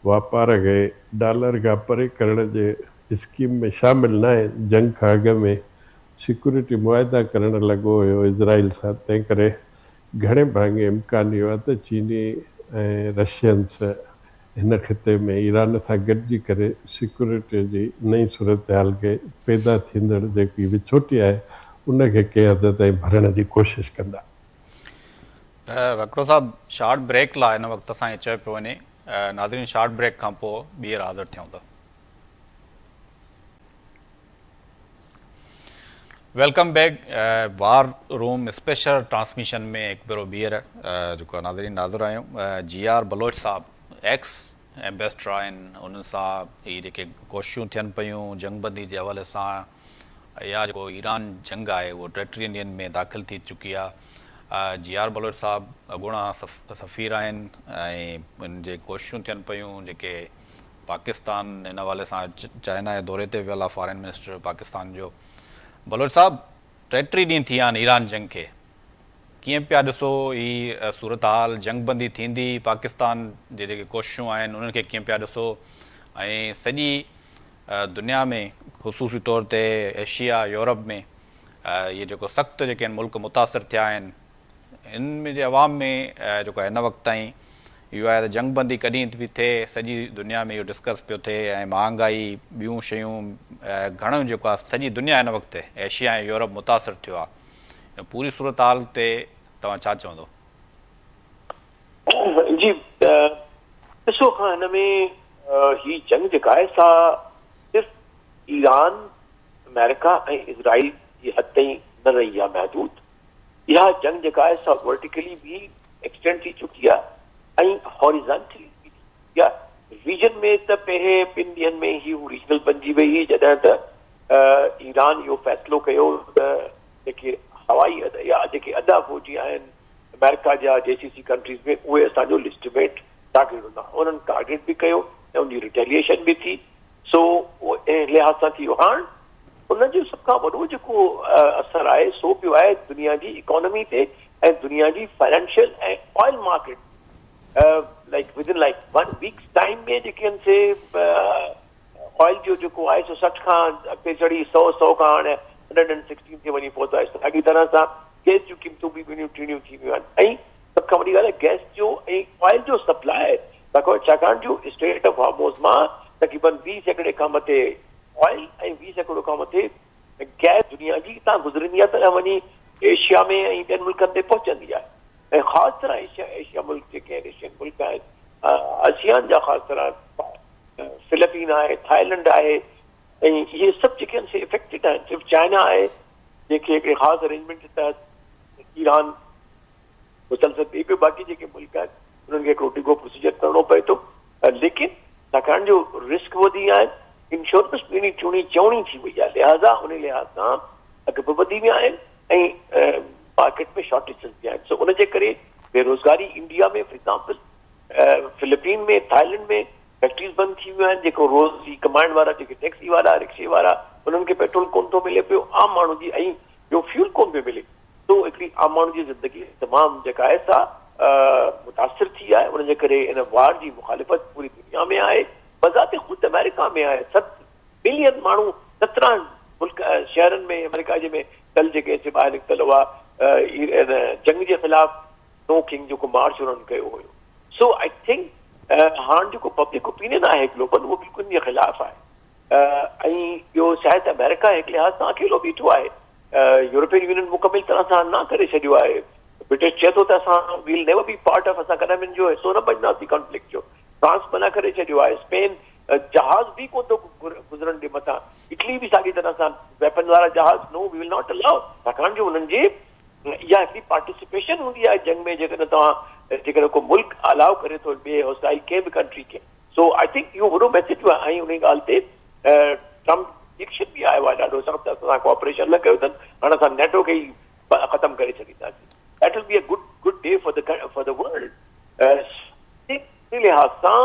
वापार खे डॉलर खां परे करण जे स्कीम में शामिलु न आहे जंग खां अॻु में सिक्योरिटी मुआदा करणु लॻो हुयो इज़राइल सां तंहिं करे घणे भाङे इम्कान इहो आहे त चीनी ऐं रशियन्स हिन खिते में ईरान सां गॾिजी करे सिक्योरिटी जी नई सूरत हाल खे पैदा थींदड़ जेकी विछोटी आहे उनखे कंहिं हद ताईं भरण जी कोशिशि कंदा वकिरो साहब शॉर्ट ब्रेक लाइ हिन वक़्तु असांखे चयो पियो वञे नाज़रीन शॉर्ट ब्रेक खां पोइ ॿीहर हाज़िर थियूं था welcome back war room special transmission में हिकु भेरो ॿीहर जेको आहे नाज़रीन नाज़िर आहियूं GR बलोच साहब एक्स एम्बेसडर आहिनि उन्हनि सां इहे जेके कोशिशूं थियनि पियूं जंगबंदी जे हवाले सां या जेको ईरान जंग आहे उहो टेरिटरियन में दाख़िल थी चुकी आहे जी आर बलोच साहब अॻूणा सफ़ीर आहिनि ऐं उन जे कोशिशूं थियनि पियूं जेके पाकिस्तान हिन हवाले सां चाइना जे दौरे ते वियल आहे फॉरेन मिनिस्टर पाकिस्तान जो। बलोच साहब 33 ॾींहं थी विया आहिनि ईरान जंग खे, कीअं पिया ॾिसो ही सूरत हाल, जंग बंदी थींदी, पाकिस्तान जे जेके कोशिशूं आहिनि उन्हनि खे कीअं पिया ॾिसो, ऐं सॼी दुनिया में ख़ुसूसी तौर ते एशिया यूरोप में इहे जेको सख़्तु जेके आहिनि मुल्क मुतासिर थिया आहिनि, इन में जे अवाम में जेको आहे हिन वक़्तु ताईं इहो आहे त जंग बंदी कॾहिं बि थिए, सॼी दुनिया में इहो डिस्कस पियो थिए, ऐं महांगाई ॿियूं शयूं घणो जेको आहे सॼी दुनिया हिन वक़्तु एशिया ऐं यूरोप मुतासिर थियो आहे। पूरी सूरत हाल ते तव्हां छा चवंदो? जी ॾिसो खां हिन में ही जंग जेका आहे सा सिर्फ़ु ईरान, अमेरिका ऐं इज़राइल जी हद ताईं न रही आहे महदूद। इहा जंग जेका आहे सा वर्टिकली भी एक्सटेंड थी चुकी आहे ऐं हॉरिज़ॉन्टली भी थी चुकी आहे। रीजन में त पहिरें 2 ॾींहंनि में ही रीजनल बणिजी वई हुई, जॾहिं त ईरान इहो फ़ैसिलो कयो त जेके हवाई अॾा या जेके अॾा फ़ौजी आहिनि अमेरिका जा JCC कंट्रीज़ में, उहे असांजो लिस्ट में टारगेट हूंदा, उन्हनि टारगेट बि कयो ऐं उनजी रिटेलिएशन बि थी। सो ऐं लिहाज़ सां थी वियो। हाणे उनजो सभ खां वॾो जेको असरु आहे सो पियो आहे दुनिया जी इकोनॉमी ते ऐं दुनिया जी फाइनेंशियल ऐं oil market. Like with in like 1 weeks time में जेके आहिनि से ऑयल जो जेको आहे सो 60 खां अॻिते चढ़ी 100 खां हाणे 116 ते वञी पहुतो आहे। साॻी तरह सां गैस जूं क़ीमतूं बि टीणियूं थी वियूं आहिनि ऐं सभ खां वॾी ॻाल्हि आहे गैस जो ऐं ऑयल जो सप्लाई। छाकाणि जो स्ट्रेट ऑफ हॉर्मोज़ मां तक़रीबन 20 सैकड़े खां मथे ऑयल ऐं 20 सैकड़ो खां मथे गैस दुनिया जी हितां गुज़रंदी आहे त वञी एशिया में ऐं ॿियनि मुल्कनि ते पहुचंदी आहे। ऐं ख़ासि तरह एशिया मुल्क जेके आहिनि, एशियन मुल्क आहिनि, आसियान जा ख़ासि तरह फिलिपीन आहे, थाईलैंड आहे, ऐं इहे सभु जेके आहिनि से इफेक्टेड आहिनि। सिर्फ़ु चाइना आहे जेके हिकिड़े ख़ासि अरेंजमेंट जे तहत ईरान मुसलसल ॿिए बि बाक़ी जेके मुल्क आहिनि उन्हनि खे हिकिड़ो डिघो प्रोसीजर करणो पए थो। लेकिन छाकाणि जो रिस्क वधी विया आहिनि, इंश्योरेंस ॿिनी चवणी थी वई आहे, लिहाज़ा उन लिहाज़ सां अघु बि वधी विया आहिनि ऐं मार्केट में शॉर्टेजेस बि आहिनि। सो उनजे करे बेरोज़गारी इंडिया में फॉर एग्ज़ाम्पल फिलिपीन में, थाईलैंड में फैक्ट्रीज़ बंदि थी वियूं आहिनि। जेको रोज़ जी कमाइण वारा जेके टैक्सी वारा, रिक्शे वारा, उन्हनि खे पेट्रोल कोन थो मिले पियो, आम माण्हू जी ऐं ॿियो फ्यूल कोन पियो मिले। तो हिकिड़ी आम माण्हू जी ज़िंदगी तमामु जेका आहे सा मुतासिर थी आहे। उनजे करे इन वार जी मुखालिफ़त पूरी दुनिया में आहे, बज़ाते ख़ुदि अमेरिका में आहे। 7 मिलियन माण्हू 17 मुल्क शहरनि में अमेरिका जे में कल जेके ॿाहिरि निकितल हुआ जंग जे ख़िलाफ़ नो किंग जेको मार्च उन्हनि कयो हुयो। सो आई थिंक हाणे जेको पब्लिक ओपिनियन आहे ग्लोबल, उहो बिल्कुलु इन जे ख़िलाफ़ आहे। ऐं ॿियो शायदि अमेरिका हिकु लिहाज़ सां अकेलो बीठो आहे। यूरोपियन यूनियन मुकमिल तरह सां न करे छॾियो आहे। ब्रिटिश चए थो त असां विल नेवर बी पार्ट ऑफ, असां कॾहिं हिननि जो हिसो न बणंदासीं कॉन्फ्लिक्ट जो। फ्रांस मना करे छॾियो आहे। स्पेन जहाज़ बि कोन थो गुज़रनि ॾे मथां। इटली बि साॻी तरह सां वेपन वारा जहाज़ नो वी विल नॉट अलाउ, छाकाणि जो हुननि जे इहा हिकिड़ी पार्टिसिपेशन हूंदी आहे जंग में। जेकॾहिं तव्हां जेकॾहिं को मुल्क अलाउ करे थो ॿिए हॉस्टाइल कंहिं बि कंट्री खे। सो आई थिंक इहो वॾो मैसेज आहे। ऐं उन ॻाल्हि ते ट्रम्प इलेक्शन बि आयो आहे ॾाढो सख़्तु, असां कोऑपरेशन न कयो अथनि, हाणे असां नेटो खे ई ख़तमु करे छॾींदासीं। That will be a good day for the world. लिहाज़ सां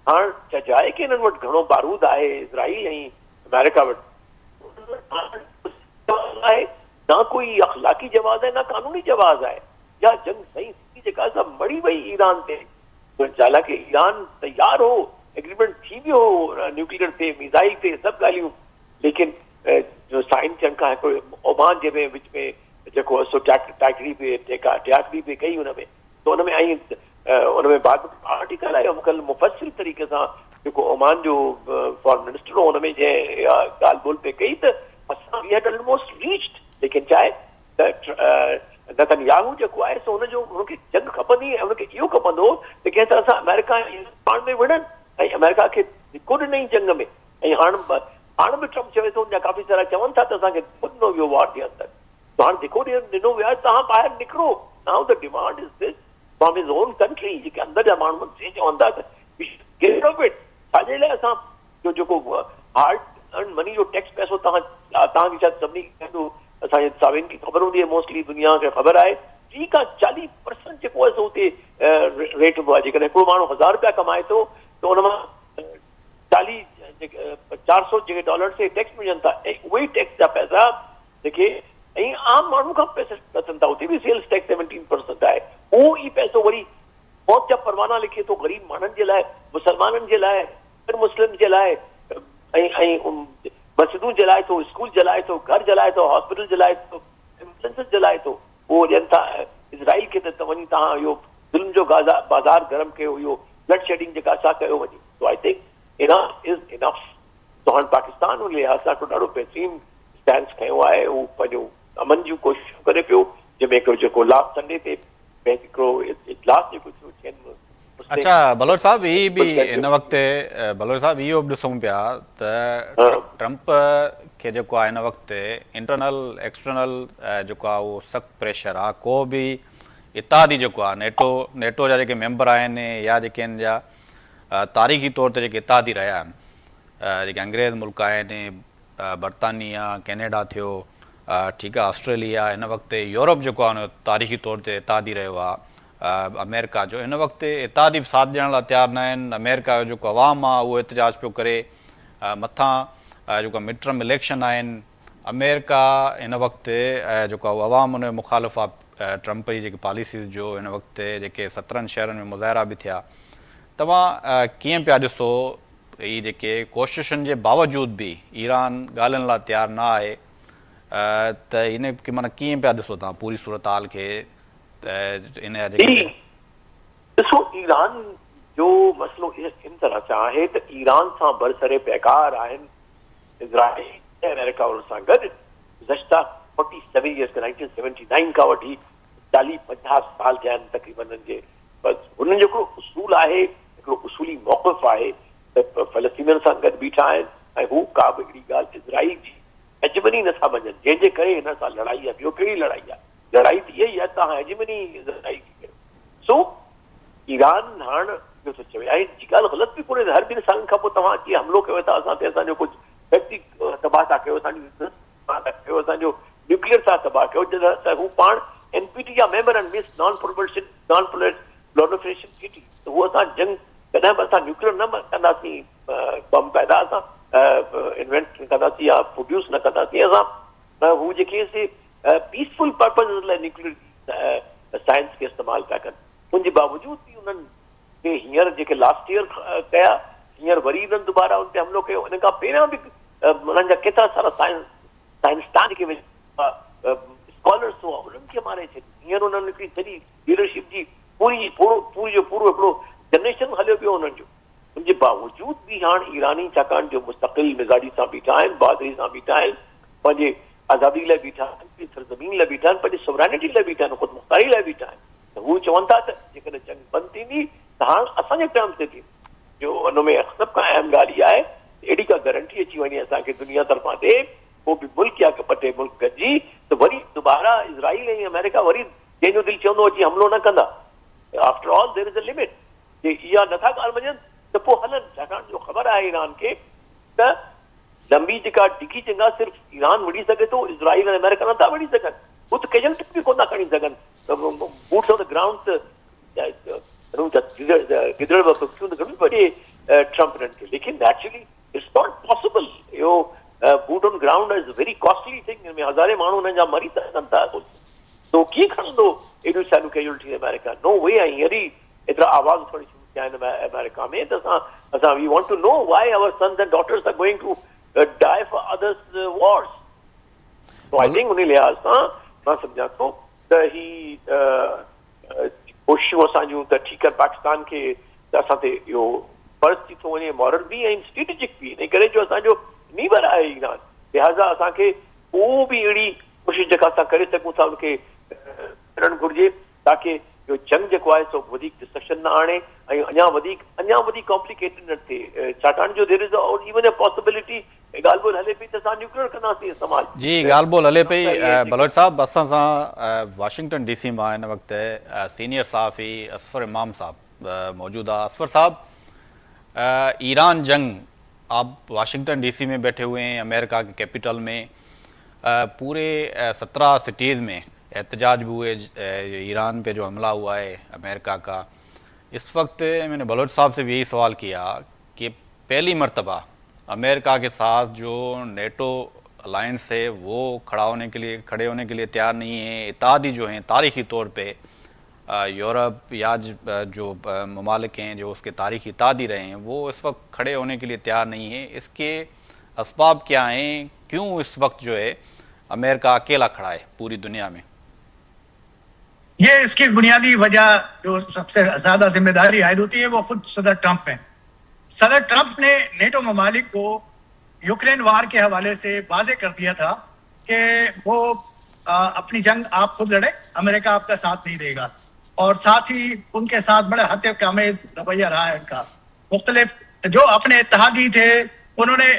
हाणे चइजाए की हिननि वटि घणो बारूद आहे इज़राइल ऐं अमेरिका वटि, आहे न कोई अख़लाक़ी जवाज़ आहे न कानूनी जवाज़ आहे। या जंग सही जेका असां मड़ी वई ईरान ते, हालांकि ईरान तयार हो, एग्रीमेंट थी वियो हो न्यूक्लियर ते, मिसाइल ते, सभु ॻाल्हियूं, लेकिन जो साइन थियण खां हिकिड़ो ओमान जे में विच में जेको सो टाकरी बि टियाकरी बि कई हुन में। तो हुन में ऐं हुन में बाद आर्टिकल आयो कल मुफ़सिल तरीक़े सां जेको ओमान जो फॉरेन मिनिस्टर हो हुन में जंहिं ॻाल्हि ॿोल पे कई त असां वी हैड ऑलमोस्ट रीच्ड। लेकिन छाहे त नेतन्याहू जेको आहे सो हुनजो हुनखे जंग खपंदी ऐं हुनखे इहो खपंदो त कंहिं तरह सां अमेरिका पाण में विढ़नि ऐं अमेरिका खे धिको ॾिनई जंग में। ऐं हाणे बि ट्रम्प चवे थो, काफ़ी सारा चवनि था त असांखे धिको ॾिनो वियो वार जे अंदरि। तो हाणे धिको ॾिनो वियो आहे, तव्हां ॿाहिरि निकिरो। Now the demand is this from हिज ओन कंट्री। जेके अंदरि जा माण्हू से चवंदा त गेट ऑफ इट, छाजे लाइ असां जो जेको हार्ड अर्न मनी जो टैक्स पैसो तव्हांखे शायदि सभिनी असांजे सावेन खे ख़बर हूंदी आहे, मोस्टली दुनिया खे ख़बर आहे 30 खां 40% जेको आहे सो हुते रेट हूंदो आहे। जेकॾहिं हिकिड़ो माण्हू $1000 कमाए थो त उन मां 400 जेके डॉलर से टैक्स मिलनि था, ऐं उहे ई टैक्स जा पैसा जेके ऐं आम माण्हू खां पैसा अचनि था, उते बि सेल्स टैक्स 17% आहे। उहो ई पैसो वरी फ़ौज जा परवाना लिखे थो गरीब माण्हुनि जे लाइ, मुस्लमाननि जे लाइ, मुस्लिम जे लाइ, ऐं मस्जिदूं जलाए थो, स्कूल जलाए थो, घर जलाए थो, हॉस्पिटल जलाए थो, एम्बुलेंसिस जलाए थो। उहो ॾियनि था इज़राइल खे त वञी तव्हां इहो ज़ुल्म जो बाज़ार गरम कयो, इहो ब्लड शेडिंग जेका छा कयो वञी। So I think enough is enough. तो हाणे पाकिस्तान उन लिहाज़ सां ॾाढो बहितरीन स्टैंड खयो आहे। उहो पंहिंजो अमन जूं कोशिशूं करे पियो, जंहिंमें हिकिड़ो जेको लास्ट संडे ते हिकिड़ो इजलास जेको थियो थियनि। अच्छा बलोच साहब, ही बि हिन वक़्तु बलोच साहब इहो बि ॾिसूं पिया त ट्रंप खे जेको आहे हिन वक़्तु इंटरनल एक्सटर्नल जेको आहे उहो सख़्तु प्रेशर आहे। को बि इत्तेहादी जेको आहे नेटो जा जेके मेंबर आहिनि या जेके आहिनि जा तारीख़ी तौर ते जेके इत्तेहादी रहिया आहिनि, जेके अंग्रेज़ मुल्क आहिनि, बर्तानिया, कैनेडा थियो, ठीकु आहे, ऑस्ट्रेलिया, हिन वक़्तु यूरोप जेको आहे हुन तारीख़ी तौर ते इत्तेहादी रहियो आहे अमेरिका जो। हिन वक़्तु इत्तेहादी बि साथ ॾियण लाइ तयारु न आहिनि। अमेरिका जो जेको अवाम आहे उहो एतिजाज पियो करे। मथां जेको मिड टर्म इलेक्शन आहिनि, अमेरिका हिन वक़्तु जेको आहे अवाम उन जो मुखालिफ़ आहे ट्रंप जी जेकी पॉलिसीज़ जो। हिन वक़्तु जेके 17 शहरनि में मुज़ाहिरा बि थिया। तव्हां कीअं पिया ॾिसो ही जेके कोशिशुनि जे बावजूदि बि ईरान ॻाल्हाइण लाइ तयारु न आहे, त हिन खे माना कीअं पिया ॾिसो तव्हां पूरी सूरत हाल खे? इन जा जेके ॾिसो, ईरान जो मसइलो इन तरह सां आहे त ईरान सां बरसरे पैकार आहिनि इज़राइल ऐं अमेरिका उन सां गॾु गुज़श्ता 47 इयर्स 1979 खां वठी 40-50 साल थिया आहिनि तक़रीबन हुननि जे। बसि हुननि जो हिकिड़ो उसूल आहे, हिकिड़ो उसूली मौक़िफ़ आहे त फ़लस्तीननि सां गॾु बीठा आहिनि ऐं हू का बि अहिड़ी ॻाल्हि इज़राइल जी हेजमनी नथा मञनि, जंहिंजे करे हिन सां लड़ाई आहे। ॿियो कहिड़ी लड़ाई आहे? लड़ाई त इहा ई आहे तव्हां हेजमनी लड़ाई थी कयो। सो ईरान हाणे इहो थो चवे, ऐं जी ॻाल्हि ग़लति बि कोन्हे। हर 2 सालनि खां पोइ तव्हां अची हमलो कयो था असां ते, असांजो कुझु व्यक्ति तबाह था कयो, असांजो कयो, असांजो न्यूक्लियर था तबाह कयो, जॾहिं त हू पाण NPT जा मेंबर आहिनि, मीन्स नॉन प्रोलिफरेशन ट्रीटी। त उहो असां जंग कॾहिं बि असां न्यूक्लियर न कंदासीं, बम पैदा असां इन्वेंट न कंदासीं या प्रोड्यूस न कंदासीं असां। हू जेके पीसफुल पर्पज़ लाइ न्यूक्लियर साइंस खे इस्तेमालु पिया कनि। उनजे बावजूद बि उन्हनि खे हींअर जेके लास्ट ईयर कया, हींअर वरी उन्हनि दुबारा उन ते हमिलो कयो। इन खां पहिरियां बि उन्हनि जा केतिरा सारा साइंसदान जेके स्कॉलर्स हुआ उन्हनि खे मारे छॾियो। हींअर उन्हनि हिकिड़ी सॼी लीडरशिप जी पूरी जो पूरो हिकिड़ो जनरेशन हलियो पियो उन्हनि जो। उनजे बावजूद बि हाणे ईरानी छाकाणि जो मुस्तक़िल मिज़ाजी सां बीठा आहिनि, बहादुरी सां बीठा आहिनि, पंहिंजे आज़ादी लाइ बीठा आहिनि, पंहिंजी सरज़मीन लाइ बीठा आहिनि, पंहिंजी सोवरेनिटी लाइ बीठा आहिनि, ख़ुदमुख़्तारी लाइ बीठा आहिनि। त हू चवनि था त जेकॾहिं जंग बंदि थींदी त हाणे असांजे टर्म्स ते थींदी। जो हुन में सभ खां अहम ॻाल्हि इहा आहे अहिड़ी का गारंटी अची वञे असांखे दुनिया तरफ़ां ते, को बि मुल्क या ॿ टे मुल्क गॾिजी, त वरी दुबारा इज़राइल ऐं अमेरिका वरी जंहिंजो दिलि चवंदो अची हमलो न कंदा। After all there is a limit. जे इहा नथा ॻाल्हि मञनि त पोइ हलनि, छाकाणि जो ख़बर आहे ईरान खे त लंबी जेका डिघी जंग आहे सिर्फ़ु ईरान विड़ी सघे थो, इज़राइल ऐं अमेरिका नथा विड़ी सघनि। हू त कैजुअलिटी बि कोन था खणी सघनि। बूट्स ऑन द ग्राउंड गिदड़ पखियूं त घणियूं वॾे ट्रंप हिननि खे, लेकिन एक्चुअली इट्स नॉट पॉसिबल। इहो boot on ground is very costly thing. हिन में हज़ारे माण्हू हुननि जा मरी सघनि था। तो कीअं खणंदो एॾियूं सारियूं कैजुअलिटी अमेरिका? नो वे। ऐं हींअर ई एतिरा आवाज़ थोरी शुरू थिया आहिनि अमेरिका में त असां we want to know why our sons and daughters are going to die for others wars. तो आई थिंक उन लिहाज़ सां मां सम्झां थो त ही कोशिशूं असांजूं त ठीकु आहे पाकिस्तान खे त असां ते इहो फर्ज़ थी थो वञे, मॉरल बि ऐं स्ट्रेटेजिक बि, इन करे जो असांजो नीवर आहे ईरान। लिहाज़ा असांखे को बि अहिड़ी कोशिशि जेका असां करे सघूं था उनखे करणु घुरिजे ताकी इहो जंग जेको आहे सो वधीक डिस्ट्रक्शन न आणे ऐं अञा वधीक कॉम्प्लिकेटेड न थिए। छाकाणि जो there is even a possibility ॻाल्हि ॿोल हले पई त असां न्यूक्लियर कंदासीं इस्तेमाल। जी ॻाल्हि ॿोल हले पई। बलोच साहब, असां सां वाशिंगटन DC मां हिन वक़्तु सीनियर सहाफ़ी असफर इमाम साहब मौजूदु आहे। असफर साहब, ईरान जंग, आप वाशिंगटन DC में बैठे हुए हैं, अमेरिका के कैपिटल में, पूरे 17 सिटीज़ में احتجاج بھی ہوئے، ایران پہ جو حملہ ہوا ہے امریکہ کا، اس وقت میں نے بلوچ صاحب سے بھی یہی سوال کیا کہ پہلی مرتبہ امریکہ کے ساتھ جو نیٹو الائنس ہے وہ کھڑے ہونے کے لیے تیار نہیں ہیں، اتحادی جو ہیں تاریخی طور پہ یورپ یا جو ممالک ہیں جو اس کے تاریخی اتحادی رہے ہیں وہ اس وقت کھڑے ہونے کے لیے تیار نہیں ہیں، اس کے اسباب کیا ہیں؟ کیوں اس وقت جو ہے امریکہ اکیلا کھڑا ہے پوری دنیا میں؟ یہ اس کی بنیادی وجہ جو سب سے زیادہ ذمہ داری عائد ہوتی ہے وہ خود صدر ٹرمپ ہے۔ صدر ٹرمپ نے نیٹو ممالک کو یوکرین وار کے حوالے سے واضح کر دیا تھا کہ وہ اپنی جنگ آپ خود لڑیں، امریکہ آپ کا ساتھ نہیں دے گا، اور ساتھ ہی ان کے ساتھ بڑا حد آمیز رویہ رہا ہے ان کا۔ مختلف جو اپنے اتحادی تھے انہوں نے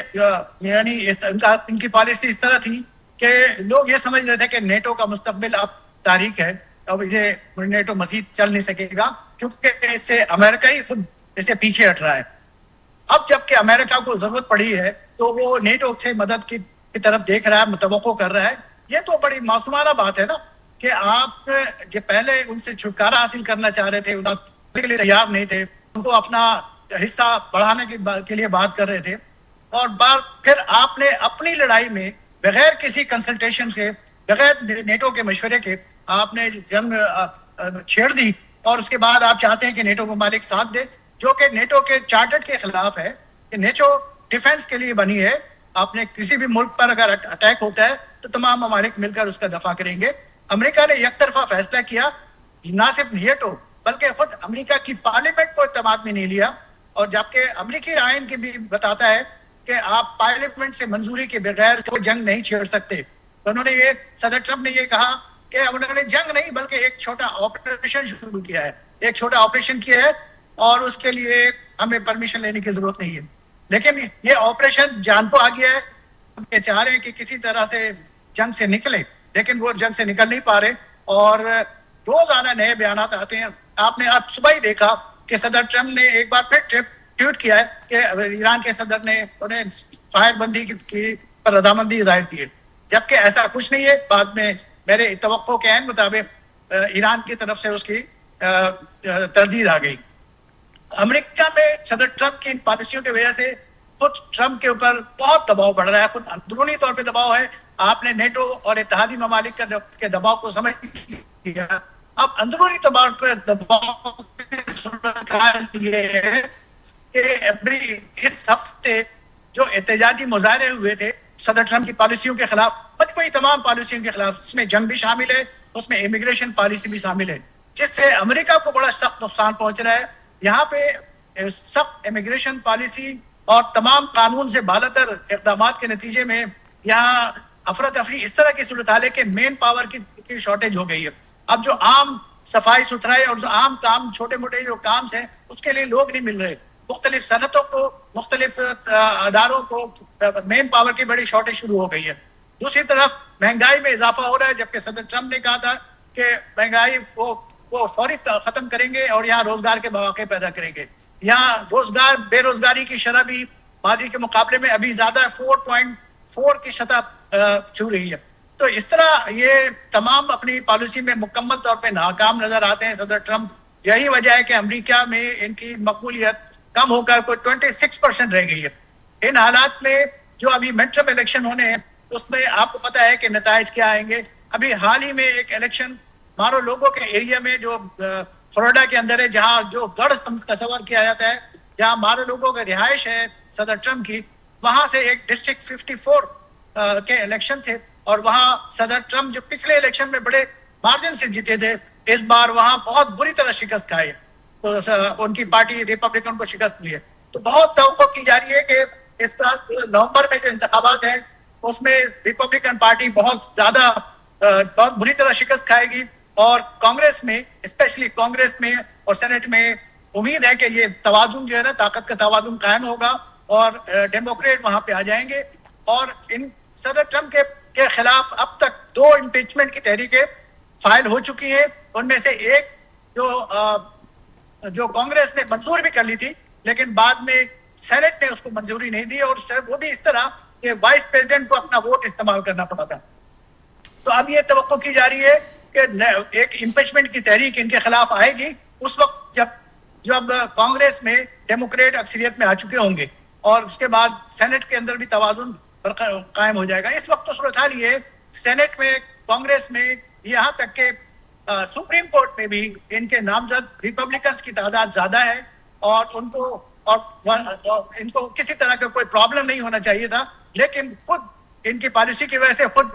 یعنی ان کی پالیسی اس طرح تھی کہ لوگ یہ سمجھ رہے تھے کہ نیٹو کا مستقبل اب تاریک ہے، اب یہ نیٹو مزید چل نہیں سکے گا کیونکہ اس سے امریکہ ہی خود اسے پیچھے ہٹ رہا ہے۔ اب جب کہ امریکہ کو ضرورت پڑی ہے تو وہ نیٹو سے مدد کی طرف دیکھ رہا ہے، متوقع کر رہا ہے۔ یہ تو بڑی معصومانہ بات ہے نا کہ آپ جو پہلے ان سے چھٹکارا حاصل کرنا چاہ رہے تھے، ان کے لیے تیار نہیں تھے، ان کو اپنا حصہ بڑھانے کے لیے بات کر رہے تھے، اور پھر آپ نے اپنی لڑائی میں بغیر کسی کنسلٹیشن کے، بغیر نیٹو کے مشورے کے آپ نے جنگ چھیڑ دی، اور اس کے بعد آپ چاہتے ہیں کہ نیٹو ممالک ساتھ دے، جو کہ نیٹو کے چارٹر کے خلاف ہے کہ نیٹو ڈیفنس کے لیے بنی ہے۔ آپ نے کسی بھی ملک پر اگر اٹیک ہوتا ہے تو تمام ممالک مل کر اس کا دفاع کریں گے۔ امریکہ نے یک طرفہ فیصلہ کیا، نہ صرف نیٹو بلکہ خود امریکہ کی پارلیمنٹ کو اعتماد میں نہیں لیا، اور جبکہ امریکی آئین کے بھی بتاتا ہے کہ آپ پارلیمنٹ سے منظوری کے بغیر کوئی جنگ نہیں چھیڑ سکتے۔ تو انہوں نے یہ، صدر ٹرمپ نے یہ کہا کہ انہوں نے جنگ نہیں بلکہ ایک چھوٹا آپریشن شروع کیا ہے، ایک چھوٹا آپریشن کیا ہے، اور اس کے لیے ہمیں پرمیشن لینے کی ضرورت نہیں ہے۔ لیکن یہ آپریشن جان کو آ گیا ہے، یہ چاہ رہے ہیں کہ کسی طرح سے جنگ سے نکلے، لیکن وہ جنگ سے نکل نہیں پا رہے، اور روزانہ نئے بیانات آتے ہیں۔ آپ نے اب صبح ہی دیکھا کہ صدر ٹرمپ نے ایک بار پھر ٹویٹ کیا ہے کہ ایران کے صدر نے انہیں فائر بندی کی پر رضامندی ظاہر کی ہے، جبکہ ایسا کچھ نہیں ہے۔ بعد میں میرے توقع کے عین مطابق ایران کی طرف سے اس کی تردید آ گئی۔ امریکہ میں صدر ٹرمپ کی ان پالیسیوں کی وجہ سے خود ٹرمپ کے اوپر بہت دباؤ بڑھ رہا ہے، خود اندرونی طور پہ دباؤ ہے۔ آپ نے نیٹو اور اتحادی ممالک کے دباؤ کو سمجھ لیا، اب اندرونی طور پہ دباؤ یہ ہے کہ اس ہفتے جو احتجاجی مظاہرے ہوئے تھے صدر ٹرمپ کی پالیسیوں کے خلاف، مجموعی تمام پالیسیوں کے خلاف، اس میں جنگ بھی شامل ہے، اس میں امیگریشن پالیسی بھی شامل ہے، جس سے امریکہ کو بڑا سخت نقصان پہنچ رہا ہے۔ یہاں پہ سخت امیگریشن پالیسی اور تمام قانون سے بالاتر اقدامات کے نتیجے میں یہاں افراتفری اس طرح کی صورتحال ہے کہ مین پاور کی شارٹیج ہو گئی ہے۔ اب جو عام صفائی ستھرائی اور جو عام کام، چھوٹے موٹے جو کام ہیں، اس کے لیے لوگ نہیں مل رہے۔ مختلف صنعتوں کو، مختلف اداروں کو مین پاور کی بڑی شارٹیج شروع ہو گئی ہے۔ دوسری طرف مہنگائی میں اضافہ ہو رہا ہے، جبکہ صدر ٹرمپ نے کہا تھا کہ مہنگائی وہ فوری ختم کریں گے اور یہاں روزگار کے مواقع پیدا کریں گے۔ یہاں بے روزگاری کی شرح بھی ماضی کے مقابلے میں ابھی زیادہ 4.4 کی شرح چھو رہی ہے۔ تو اس طرح یہ تمام اپنی پالیسی میں مکمل طور پہ ناکام نظر آتے ہیں صدر ٹرمپ۔ یہی وجہ ہے کہ امریکہ میں ان کی مقبولیت کم ہو کر کوئی 26% رہ گئی ہے۔ ان حالات میں جو ابھی مڈ ٹرم الیکشن ہونے ہیں، اس میں آپ کو پتہ ہے کہ نتائج کیا آئیں گے۔ ابھی حال ہی میں ایک الیکشن مارو لوگوں کے ایریا میں جو فلوریڈا کے اندر ہے، جہاں جو گڑھ تصور کیا جاتا ہے، جہاں مارو لوگوں کا رہائش ہے صدر ٹرمپ کی، وہاں سے ایک ڈسٹرکٹ 54 کے الیکشن تھے، اور وہاں صدر ٹرمپ جو پچھلے الیکشن میں بڑے مارجن سے جیتے تھے، اس بار وہاں بہت بری طرح شکست کھائی ہے، تو ان کی پارٹی ریپبلکن کو شکست ہوئی ہے۔ تو بہت توقع کی جا رہی ہے کہ اس سال نومبر میں جو انتخابات ہیں اس میں ریپبلکن پارٹی بہت بری طرح شکست کھائے گی، اور کانگریس میں، اسپیشلی کانگریس میں اور سینٹ میں امید ہے کہ یہ توازن جو ہے نا، طاقت کا توازن قائم ہوگا، اور ڈیموکریٹ وہاں پہ آ جائیں گے۔ اور ان صدر ٹرمپ کے خلاف اب تک 2 امپیچمنٹ کی تحریکیں فائل ہو چکی ہیں، ان میں سے ایک جو کانگریس نے منظور بھی کر لی تھی، لیکن بعد میں سینٹ نے اس کو منظوری نہیں دی، اور وہ بھی اس طرح کہ وائس پریزیڈنٹ کو اپنا ووٹ استعمال کرنا پڑا تھا۔ تو اب یہ توقع کی جا رہی ہے کہ ایک امپیچمنٹ کی تحریک ان کے خلاف آئے گی اس وقت جب کانگریس میں ڈیموکریٹ اکثریت میں آ چکے ہوں گے اور اس کے بعد سینٹ کے اندر بھی توازن قائم ہو جائے گا. اس وقت تو صورتحال یہ ہے سینٹ میں, کانگریس میں, یہاں تک کہ سپریم کورٹ میں بھی ان کے نامزد ریپبلکنز کی تعداد زیادہ ہے اور ان کو کسی طرح کا کوئی پرابلم نہیں ہونا چاہیے تھا, لیکن خود ان کی پالیسی کی وجہ سے خود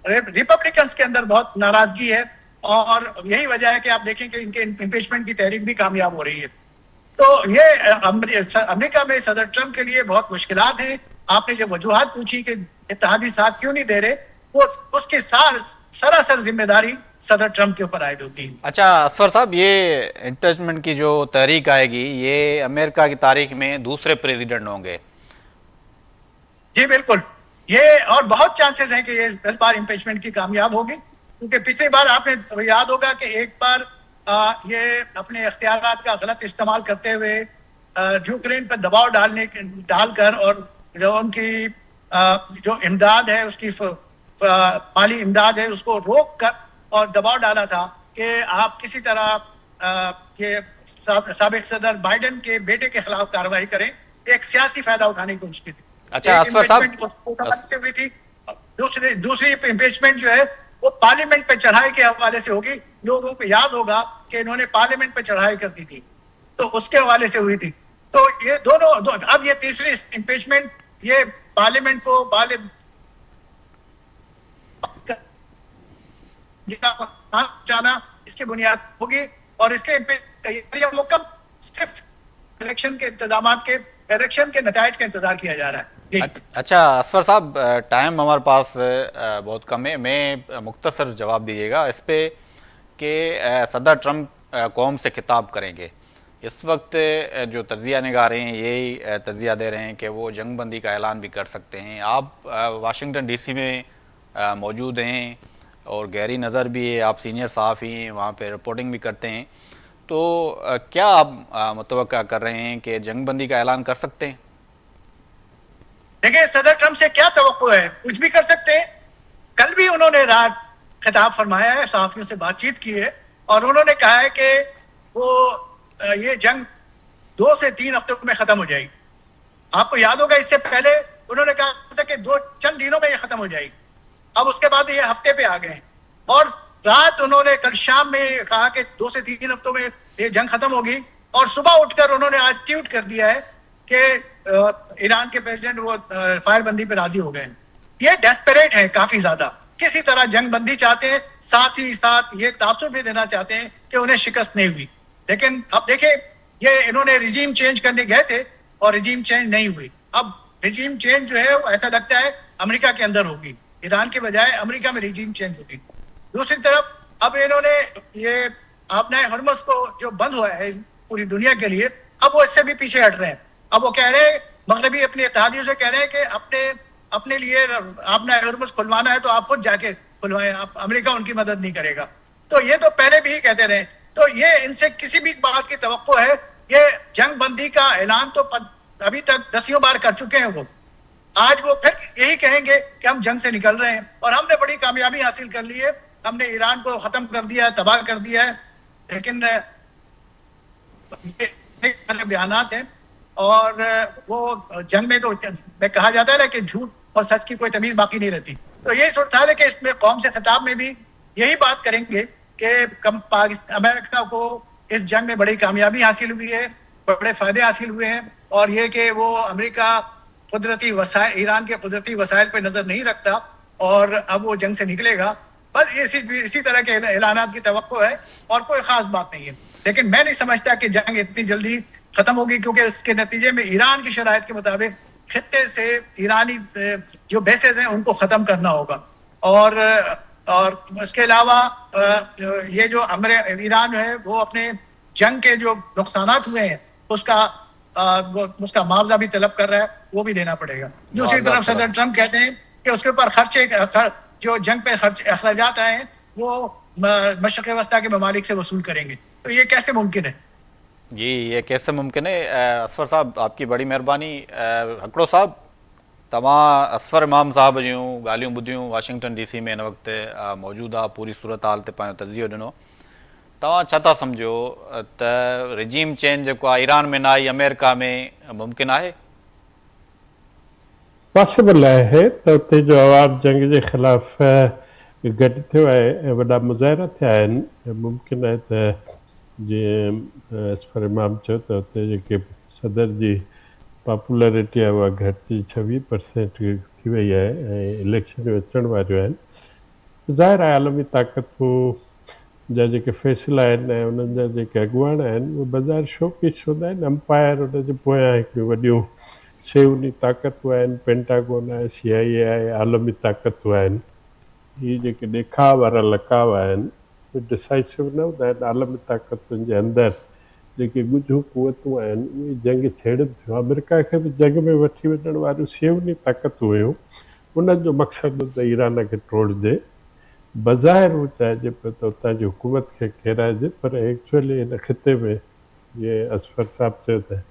ریپبلکنز کے اندر بہت ناراضگی ہے اور یہی وجہ ہے کہ آپ دیکھیں کہ ان کے امپیچمنٹ کی تحریک بھی کامیاب ہو رہی ہے. تو یہ امریکہ میں صدر ٹرمپ کے لیے بہت مشکلات ہیں. آپ نے جو وجوہات پوچھی کہ اتحادی ساتھ کیوں نہیں دے رہے, وہ اس کی سراسر ذمہ داری صدر ٹرمپ کے اوپر عائد ہوتی ہے. اچھا اسفر صاحب, یہ انٹرسٹمنٹ کی جو تحریک آئے گی یہ امریکہ کی تاریخ میں دوسرے پریزیڈنٹ ہوں گے. جی بالکل, یہ اور بہت چانسز ہیں کہ یہ اس بار امپیچمنٹ کی کامیاب ہوگی, کیونکہ پچھلی بار آپ نے یاد ہوگا کہ ایک بار یہ اپنے اختیارات کا غلط استعمال کرتے ہوئے یوکرین پر دباؤ ڈال کر اور جو ان کی جو امداد ہے اس کی مالی امداد ہے اس کو روک کر اور دباؤ ڈالا تھا کہ آپ کسی طرح یہ سابق صدر بائیڈن کے بیٹے کے خلاف کارروائی کریں, ایک سیاسی فائدہ اٹھانے کی کوشش کی تھی. اچھا اسفر صاحب, سے ہوئی تھی. دوسری امپیچمنٹ جو ہے وہ پارلیمنٹ پہ چڑھائی کے حوالے سے ہوگی. لوگوں کو یاد ہوگا کہ انہوں نے پارلیمنٹ پہ چڑھائی کر دی تھی تو اس کے حوالے سے ہوئی تھی. تو یہ دونوں, اب یہ تیسری امپیچمنٹ یہ پارلیمنٹ کو جانا اس کی بنیاد ہوگی اور اس کے تیاریاں مکمل صرف الیکشن کے انتظامات کے الیکشن کے نتائج کا انتظار کیا جا رہا ہے. اچھا اسفر صاحب, ٹائم ہمارے پاس بہت کم ہے, میں مختصر جواب دیجیے گا اس پہ کہ صدر ٹرمپ قوم سے خطاب کریں گے. اس وقت جو تجزیہ نگار ہیں یہی تجزیہ دے رہے ہیں کہ وہ جنگ بندی کا اعلان بھی کر سکتے ہیں. آپ واشنگٹن ڈی سی میں موجود ہیں اور گہری نظر بھی ہے, آپ سینئر صحافی ہیں, وہاں پہ رپورٹنگ بھی کرتے ہیں, تو کیا آپ متوقع کر رہے ہیں کہ جنگ بندی کا اعلان کر سکتے ہیں؟ دیکھیں صدر ٹرمپ سے کیا توقع ہے, کچھ بھی کر سکتے ہیں. کل بھی انہوں نے رات خطاب فرمایا ہے, صحافیوں سے بات چیت کی ہے اور انہوں نے کہا ہے کہ وہ یہ جنگ 2 سے 3 ہفتوں میں ختم ہو جائے گی. آپ کو یاد ہوگا اس سے پہلے انہوں نے کہا تھا کہ چند دنوں میں یہ ختم ہو جائے گی. اب اس کے بعد یہ ہفتے پہ آ گئے ہیں اور رات انہوں نے کل شام میں کہا کہ 2 سے 3 ہفتوں میں یہ جنگ ختم ہوگی اور صبح اٹھ کر انہوں نے آج ٹویٹ کر دیا ہے کہ ایران کے پریزیڈنٹ وہ فائر بندی پہ راضی ہو گئے ہیں. یہ ڈیسپریٹ ہیں کافی زیادہ, کسی طرح جنگ بندی چاہتے ہیں, ساتھ ہی ساتھ یہ تاثر بھی دینا چاہتے ہیں کہ انہیں شکست نہیں ہوئی. لیکن اب دیکھیں یہ انہوں نے ریجیم چینج کرنے گئے تھے اور ریجیم چینج نہیں ہوئی. اب ریجیم چینج جو ہے وہ ایسا لگتا ہے امریکہ کے اندر ہوگی, ایران کے بجائے امریکہ میں ریجیم چینج ہوگی. دوسری طرف اب انہوں نے یہ آبنائے ہرمز کو جو بند ہوا ہے پوری دنیا کے لیے, اب وہ اس سے بھی پیچھے ہٹ رہے ہیں. اب وہ کہہ رہے ہیں, مغربی اپنے اتحادیوں سے کہہ رہے ہیں کہ اپنے لیے آبنائے ہرمز کھلوانا ہے تو آپ خود جا کے کھلوائیں, امریکہ ان کی مدد نہیں کرے گا. تو یہ تو پہلے بھی ہی کہتے رہے. تو یہ ان سے کسی بھی بات کی توقع ہے, یہ جنگ بندی کا اعلان تو ابھی تک 10 بار کر چکے ہیں وہ. آج وہ پھر یہی کہیں گے کہ ہم جنگ سے نکل رہے ہیں اور ہم نے بڑی کامیابی حاصل کر لی ہے, ہم نے ایران کو ختم کر دیا ہے, تباہ کر دیا ہے. لیکن یہ بیانات ہیں اور وہ جنگ میں تو کہا جاتا ہے نا کہ جھوٹ اور سچ کی کوئی تمیز باقی نہیں رہتی. تو یہی صورتحال ہے کہ اس میں قوم سے خطاب میں بھی یہی بات کریں گے کہ امریکہ کو اس جنگ میں بڑی کامیابی حاصل ہوئی ہے, بڑے فائدے حاصل ہوئے ہیں اور یہ کہ وہ امریکہ قدرتی وسائل, ایران کے قدرتی وسائل پہ نظر نہیں رکھتا اور اب وہ جنگ سے نکلے گا. بس اسی طرح کے اعلانات کی توقع ہے اور کوئی خاص بات نہیں ہے. لیکن میں نہیں سمجھتا کہ جنگ اتنی جلدی ختم ہوگی, کیونکہ اس کے نتیجے میں ایران کی شرائط کے مطابق خطے سے ایرانی جو بیسز ہیں ان کو ختم کرنا ہوگا. اور اس کے علاوہ یہ جو ایران ہے وہ اپنے جنگ کے جو نقصانات ہوئے ہیں اس کا معاوضہ بھی طلب کر رہا ہے, وہ بھی دینا پڑے گا. دوسری طرف صدر ٹرمپ کہتے ہیں کہ اس کے اوپر خرچے جو جنگ پہ اخراجات آئے ہیں وہ مشرق وسطیٰ کے ممالک سے وصول کریں گے. تو یہ کیسے ممکن ہے؟ جی یہ کیسے ممکن ہے؟ اسفر صاحب آپ کی بڑی مہربانی. ہکڑو صاحب तव्हां असफ़र इमाम साहब जूं ॻाल्हियूं ॿुधियूं वाशिंगटन DC में हिन वक़्तु मौजूदु आहे, पूरी सूरत हाल ते पंहिंजो तज़ियो ॾिनो। तव्हां छा था सम्झो त रिजीम चेंज जेको आहे ईरान में न आई, अमेरिका में मुमकिन आहे? पॉसिबल आहे त उते जो आवाम जंग जे ख़िलाफ़ गॾु थियो आहे ऐं वॾा मुज़ाहिरा थिया आहिनि। मुमकिन आहे त जीअं असफर इमाम चयो त उते जेके सदर जी पॉपुलरिटी आहे उहा घटिजी 26% थी वई आहे ऐं इलेक्शनियूं अचण वारियूं आहिनि। ज़ाहिर आहे आलमी ताक़तूं जा जेके फ़ैसिला आहिनि ऐं उन्हनि जा जेके अॻुवान आहिनि उहे बाज़ारि शो पीस हूंदा आहिनि। अंपायर उन जे पोयां हिकिड़ियूं वॾियूं शयूं ताक़तूं आहिनि, पेंटागोन आहे, CIA आहे, आलमी ताक़तूं आहिनि। इहे जेके ॾेखाव वारा लकाव आहिनि उहे डिसाइसिव न हूंदा आहिनि। आलमी ताक़तुनि जे अंदरि जेके ॻुझूं कुवतूं आहिनि उहे जंग छेड़नि थियूं। अमेरिका खे बि जंग में वठी वञण वारियूं सेवनी ताक़तूं हुयूं, उन्हनि जो मक़सदु त ईरान खे तोड़जे। बज़ाहिर हू चाहिजे पियो त उतां जी हुकूमत खे खेराइजे, पर एक्चुअली हिन ख़िते में जीअं असफर साहिबु चयो त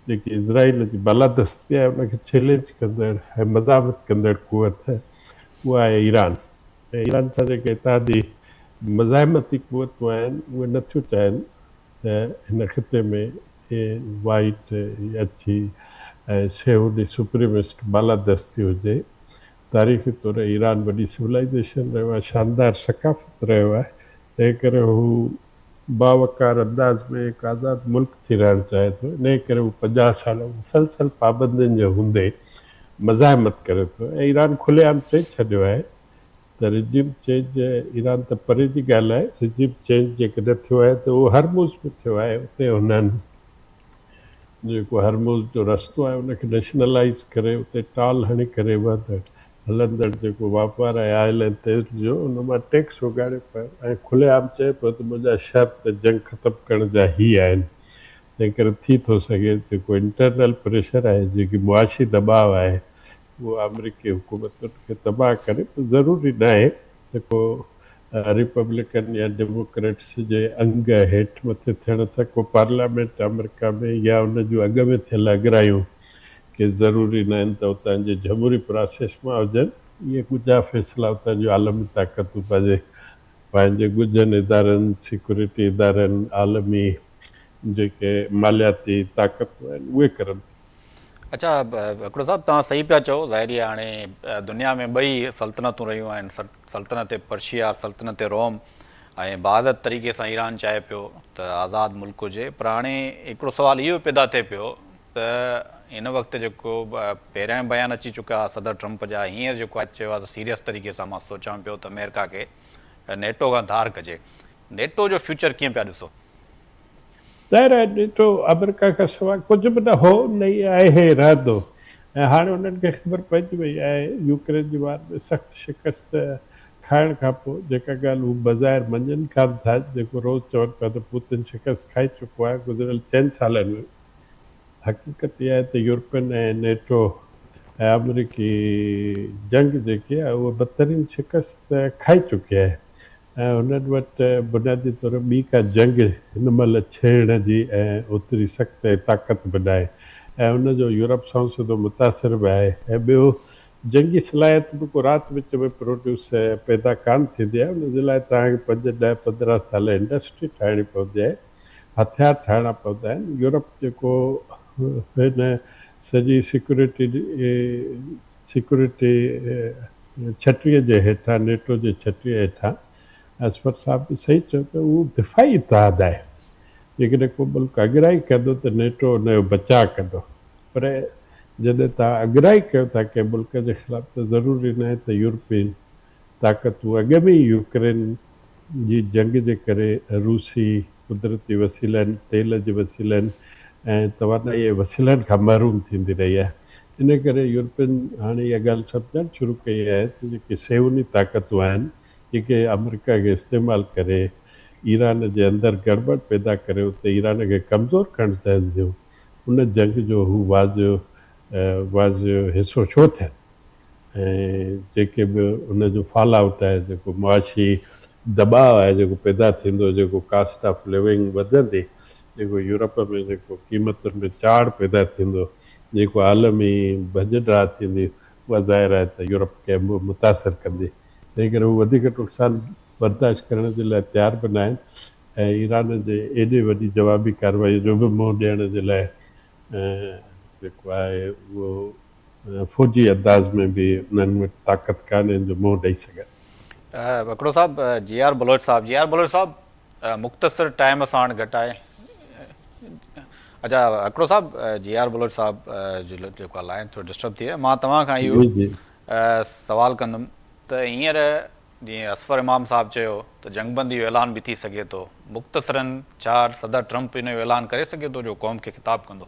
जेकी इज़राइल जी बालादस्ती आहे उनखे चैलेंज कंदड़ ऐं मज़ामत कंदड़ कुवत उहा आहे ईरान। ऐं ईरान सां जेके इत्तेहादी मज़ाहमती कुवतूं आहिनि उहे नथियूं चाहिनि त हिन ख़िते में वाइट अची ऐं सेवनी सुप्रीमिस्ट बालादस्ती हुजे। तारीख़ी तौरु ईरान वॾी सिविलाइज़ेशन रहियो आहे, शानदार सकाफ़त रहियो आहे, तंहिं करे हू बावकार अंदाज़ में हिकु आज़ादु मुल्क थी रहणु चाहे थो। इन करे हू 50 साल मुसलसल पाबंदियुनि जे हूंदे मज़ाहमत करे थो। ऐं ईरान खुलेआम चई छॾियो आहे त रिजीम चेंज ईरान त परे जी ॻाल्हि आहे, रिजीम चेंज जेकॾहिं थियो आहे त उहो हरमुज़ में थियो आहे। उते हुननि जेको हरमुज़ जो रस्तो आहे उनखे नेशनलाइज़ करे उते टाल हणी करे हलंदड़ जेको वापारु आहे आयल ऐं तेल जो उन मां टैक्स उगाड़े पियो ऐं खुलेआम चए पियो त मुंहिंजा शर्त जंग ख़तमु करण जा ई आहिनि। तंहिं करे थी थो सघे जेको इंटरनल प्रेशर आहे, जेकी मुआशी दबाव आहे, उहो अमरीकी हुकूमतुनि खे तबाह करे। ज़रूरी न आहे जेको रिपब्लिकन या डेमोक्रेट्स जे अंग हेठि मथे थियण सां को पार्लियामेंट अमेरिका में या उन जूं अॻ में थियल अॻरायूं के ज़रूरी न आहिनि त उतां जे जमहूरी प्रोसेस मां हुजनि। इहे ॻुझा फ़ैसिला उतां जूं आलमी ताक़तूं पंहिंजे ॻुझनि इदारनि, सिक्योरिटी इदारनि, आलमी जेके मालियाती ताक़तूं आहिनि उहे करनि। अच्छा हिकिड़ो साहिबु तव्हां सही पिया चओ, ज़ाहिरी आहे हाणे दुनिया में ॿई सल्तनतूं रहियूं आहिनि, सल्तनत पर्शिया, सल्तनत रोम, ऐं बहादत तरीक़े सां ईरान चाहे पियो त आज़ादु मुल्क हुजे। पर हाणे हिकिड़ो सुवाल इहो पैदा थिए पियो त हिन वक़्तु जेको पहिरियां बयान अची चुका सदर ट्रंप जा, हींअर जेको आहे चयो आहे त सीरियस तरीक़े सां मां सोचां पियो त अमेरिका खे नेटो खां धार कजे। नेटो जो फ्यूचर कीअं पिया ॾिसो? ज़ाहिर आहे नेटो अमेरिका खां सवाइ कुझु बि न हो, न ई आहे रहंदो। ऐं हाणे उन्हनि खे ख़बर पइजी वई आहे यूक्रेन जी वार में सख़्तु शिकस्त खाइण खां पोइ, जेका ॻाल्हि हू बज़ाहिर मञनि कान था, जेको रोज़ु चवनि पिया त पुतिन शिकस्त खाई चुको आहे गुज़िरियल 4 सालनि में। हक़ीक़त इहा आहे त यूरोपियन ऐं नेटो ऐं अमरीकी जंग जेकी आहे उहा बदतरीन शिकस्त खाई चुकी आहे ऐं उन्हनि वटि बुनियादी तौर ॿी का जंग हिन महिल छेड़ण जी ऐं ओतिरी सख़्तु ताक़त बि न आहे ऐं उनजो यूरोप सां सिधो मुतासिर बि आहे। ऐं ॿियो जंगी सलाहियत बि को राति विच में प्रोड्यूस पैदा कान थींदी आहे। उनजे लाइ तव्हांखे 5, 10, 15 साल इंडस्ट्री ठाहिणी पवंदी आहे, हथियार ठाहिणा पवंदा आहिनि। यूरोप जेको हिन सॼी सिक्योरिटी छटीअ जे हेठां, नेटो जे छटीअ हेठां, असफर साहब बि सही चयो त उहो दिफ़ाई इतिहाद आहे। जेकॾहिं को मुल्क अॻिराई कंदो त नेटो उनजो बचाव कंदो, पर जॾहिं तव्हां अॻिराई कयो था कंहिं मुल्क जे ख़िलाफ़ त ज़रूरी न आहे त यूरोपी ताक़तूं अॻ में ई यूक्रेन जी जंग जे करे रूसी कुदरती वसीलनि, तेल जे वसीलनि ऐं तवानाई वसीलनि खां महरूम थींदी रही आहे। इन करे यूरोपियन हाणे इहा ॻाल्हि सम्झणु शुरू कई आहे त जेके सेवनी ताक़तूं आहिनि जेके अमेरिका खे इस्तेमालु करे ईरान जे अंदरि गड़बड़ पैदा करे उते ईरान खे कमज़ोर करणु चाहिनि थियूं, उन जंग जो हू वाज़ियो हिसो छो थियनि। ऐं जेके बि उनजो फॉल आउट आहे, जेको मुआशी दबाव आहे जेको पैदा थींदो, जेको कास्ट ऑफ लिविंग वधंदी, जेको यूरोप में जेको क़ीमतुनि में चाड़ पैदा थींदो, जेको आलमी भॼ ड्राह थींदी, उहा ज़ाहिर आहे त यूरोप खे मुतासिर कंदी, तंहिं करे हू वधीक नुक़सान बर्दाश्त करण जे लाइ तयारु बि न आहिनि ऐं ईरान जे एॾे वॾी जवाबी कार्रवाई जो बि मुंहुं ॾियण जे लाइ जेको आहे उहो फ़ौजी अंदाज़ में बि उन्हनि वटि ताक़त कान्हे जो मुंहुं ॾेई सघनि। अकड़ो साहब, जी.आर. बलोच साहब मुख़्तसिर टाइम सां हाणे घटि आहे। अच्छा अकड़ो साहब, जी.आर. बलोच साहब जेको लाइन थोरो डिस्टर्ब थी आहे, मां तव्हां खां इहो सवाल कंदुमि त हींअर जीअं असफर इमाम साहब चयो त जंगबंदी जो ऐलान बि थी सघे थो, मुख़्तसिरनि छा सदर ट्रंप इन जो ऐलान करे सघे थो जो क़ौम खे ख़िताब कंदो?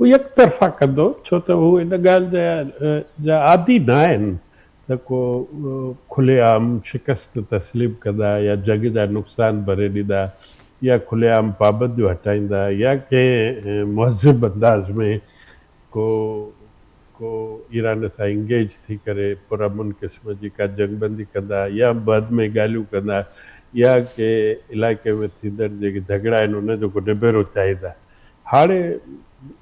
हू यकतरफ़ा कंदो, छो त हू इन ॻाल्हि जा आदी न आहिनि त को खुलेआम शिकस्त तस्लीम कंदा या जंग जा नुक़सान भरे ॾींदा या खुलेआम पाबंदियूं हटाईंदा या कंहिं मुहज़िब अंदाज़ में को ईरान सां इंगेज थी करे पुरअमन क़िस्म जी का जंगबंदी कंदा या बाद में ॻाल्हियूं कंदा या कंहिं इलाइक़े में थींदड़ जेके झगड़ा आहिनि उनजो को निबेरो चाहींदा। हाणे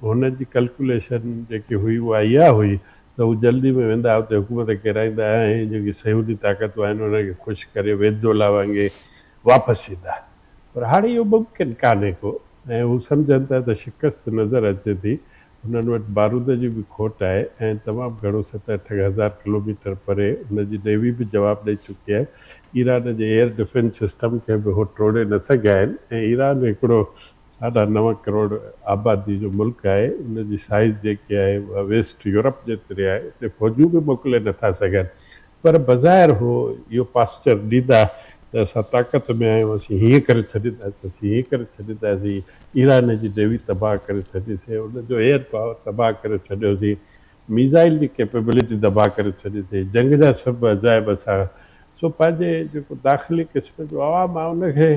हुन जी कैलकुलेशन जेकी हुई उहा इहा हुई त हू जल्दी में वेंदा हुते हुकूमत किराईंदा ऐं जेकी सयूदी ताक़तूं आहिनि उनखे ख़ुशि करे वेझोला वांगुरु वापसि ईंदा, पर हाणे इहो मुमकिन कान्हे को ऐं हू सम्झनि था त शिकस्त नज़र अचे थी, हुननि वटि बारूद जी बि खोट आहे ऐं तमामु घणो 7-8 हज़ार किलोमीटर परे हुनजी नेवी बि जवाबु ॾेई चुकी आहे। ईरान जे एयर डिफेंस सिस्टम खे बि उहो टोड़े न सघिया आहिनि ऐं ईरान हिकिड़ो 9.25 करोड़ आबादी जो मुल्क आहे, उनजी साइज़ जेकी आहे उहा वेस्ट यूरोप जेतिरी आहे, उते फ़ौजियूं बि मोकिले नथा सघनि, पर बज़ाहिर हो इहो पास्चर ॾींदा त असां ताक़त में आहियूं, असीं हीअं करे छॾींदासीं, असीं हीअं करे छॾींदासीं, ईरान जी नेवी तबाह करे छॾीसीं, उनजो एयर पावर तबाह करे छॾियोसीं, मिज़ाइल जी कैपेबिलिटी तबाह करे छॾीसीं, जंग जा सभु अजाइब असां सो पंहिंजे जेको दाख़िली क़िस्म जो आवाम आहे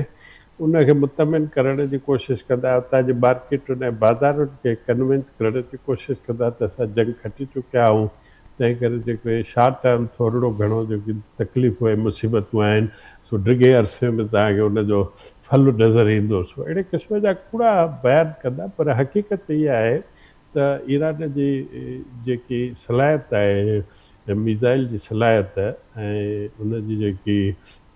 उनखे मुतमिन करण जी कोशिशि कंदा, उतां जी मार्केटुनि ऐं बाज़ारुनि खे कन्विंस करण जी कोशिशि कंदा त असां जंग खटी चुकिया आहियूं, तंहिं करे जेके शॉर्ट टर्म थोरो घणो जेकी तकलीफ़ूं ऐं मुसीबतूं आहिनि सो डिघे अरसे में तव्हांखे उनजो फल नज़र ईंदो। सो अहिड़े क़िस्म जा कूड़ा बयानु कंदा, पर हक़ीक़त इहा आहे त ईरान जी जेकी सलाहियत आहे मिज़ाइल जी सलाहियत ऐं उनजी जेकी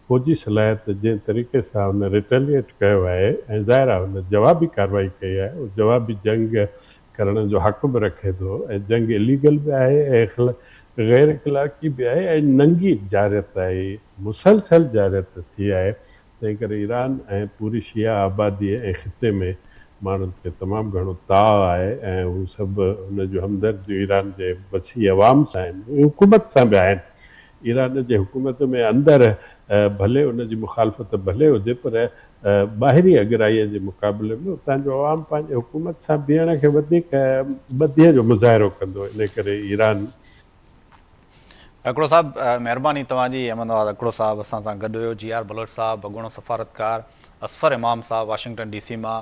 फ़ौजी सलाहियत जंहिं तरीक़े सां हुन रिटेलिएट कयो आहे ऐं ज़ाहिर आहे हुन जवाबी कार्रवाई कई आहे, उहो जवाबी जंग करण जो हक़ बि रखे थो ऐं जंग इलीगल बि आहे ऐं गैर इख़लाक़ी बि आहे ऐं नंगी जारियत आहे, मुसलसल जारियत थी आहे, तंहिं करे ईरान ऐं पूरी शिया आबादी ऐं ख़िते में माण्हुनि खे तमामु घणो ताव आहे ऐं हू सभु हुनजो हमदर्दियूं ईरान जे वसी अवाम सां आहिनि, हुकूमत सां बि आहिनि। ईरान जे हुकूमत में अंदरि भले उनजी मुखालफ़त भले हुजे, पर ॿाहिरी अगराईअ जे मुक़ाबले में उतां जो अवाम पंहिंजे हुकूमत सां बीहण खे वधीक ॿधीअ जो मुज़ाहिरो कंदो, इन करे ईरान। अकड़ो साहब, महिरबानी तव्हांजी। अहमदाबाद अकड़ो साहब असां सां गॾु हुयो। जी.आर. बलोच साहब, बगुणो सफ़ारतकार असफर इमाम साहब वाशिंगटन DC मां,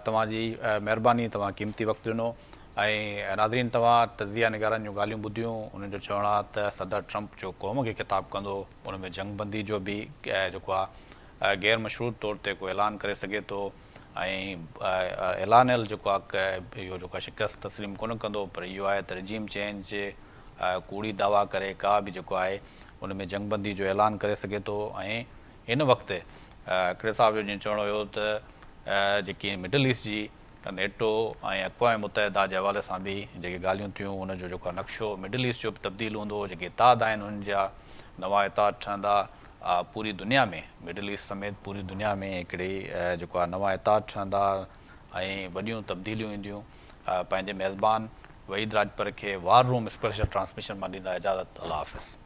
तव्हांजी महिरबानी, तव्हां क़ीमती वक़्तु ॾिनो। ऐं नाज़रीन, तव्हां तज़िया निगारनि जूं ॻाल्हियूं ॿुधियूं। उन्हनि जो चवणु आहे त सदर ट्रंप जो क़ौम खे ख़िताब कंदो, उन में जंगबंदी जो बि जेको आहे गैर मशरूत तौर ते को ऐलान करे सघे थो ऐं ऐलानियल जेको आहे इहो जेको आहे शिकस्त तस्लीम कोन कंदो, पर इहो आहे त रिजीम चेंज कूड़ी दावा करे का बि जेको आहे उन में जंगबंदी जो ऐलान करे सघे थो। ऐं हिन वक़्तु हिकिड़े साहिब जो जीअं चवणो हुयो त जेकी मिडल ईस्ट जी नेटो ऐं अक़वाम मुतहिदा जे हवाले सां बि जेके ॻाल्हियूं थियूं, उनजो जेको आहे नक्शो मिडल ईस्ट जो बि तब्दील हूंदो, जेके इताद आहिनि उन्हनि जा नवां इताद ठहंदा पूरी दुनिया में, मिडल ईस्ट समेत पूरी दुनिया में हिकिड़ी जेको आहे नवां इताद ठहंदा ऐं वॾियूं तब्दीलियूं ईंदियूं। पंहिंजे मेज़बान वहीद राजपर खे वार रूम स्पेशल ट्रांसमिशन मां ॾींदा इजाज़त। अल्लाह हाफ़िज़।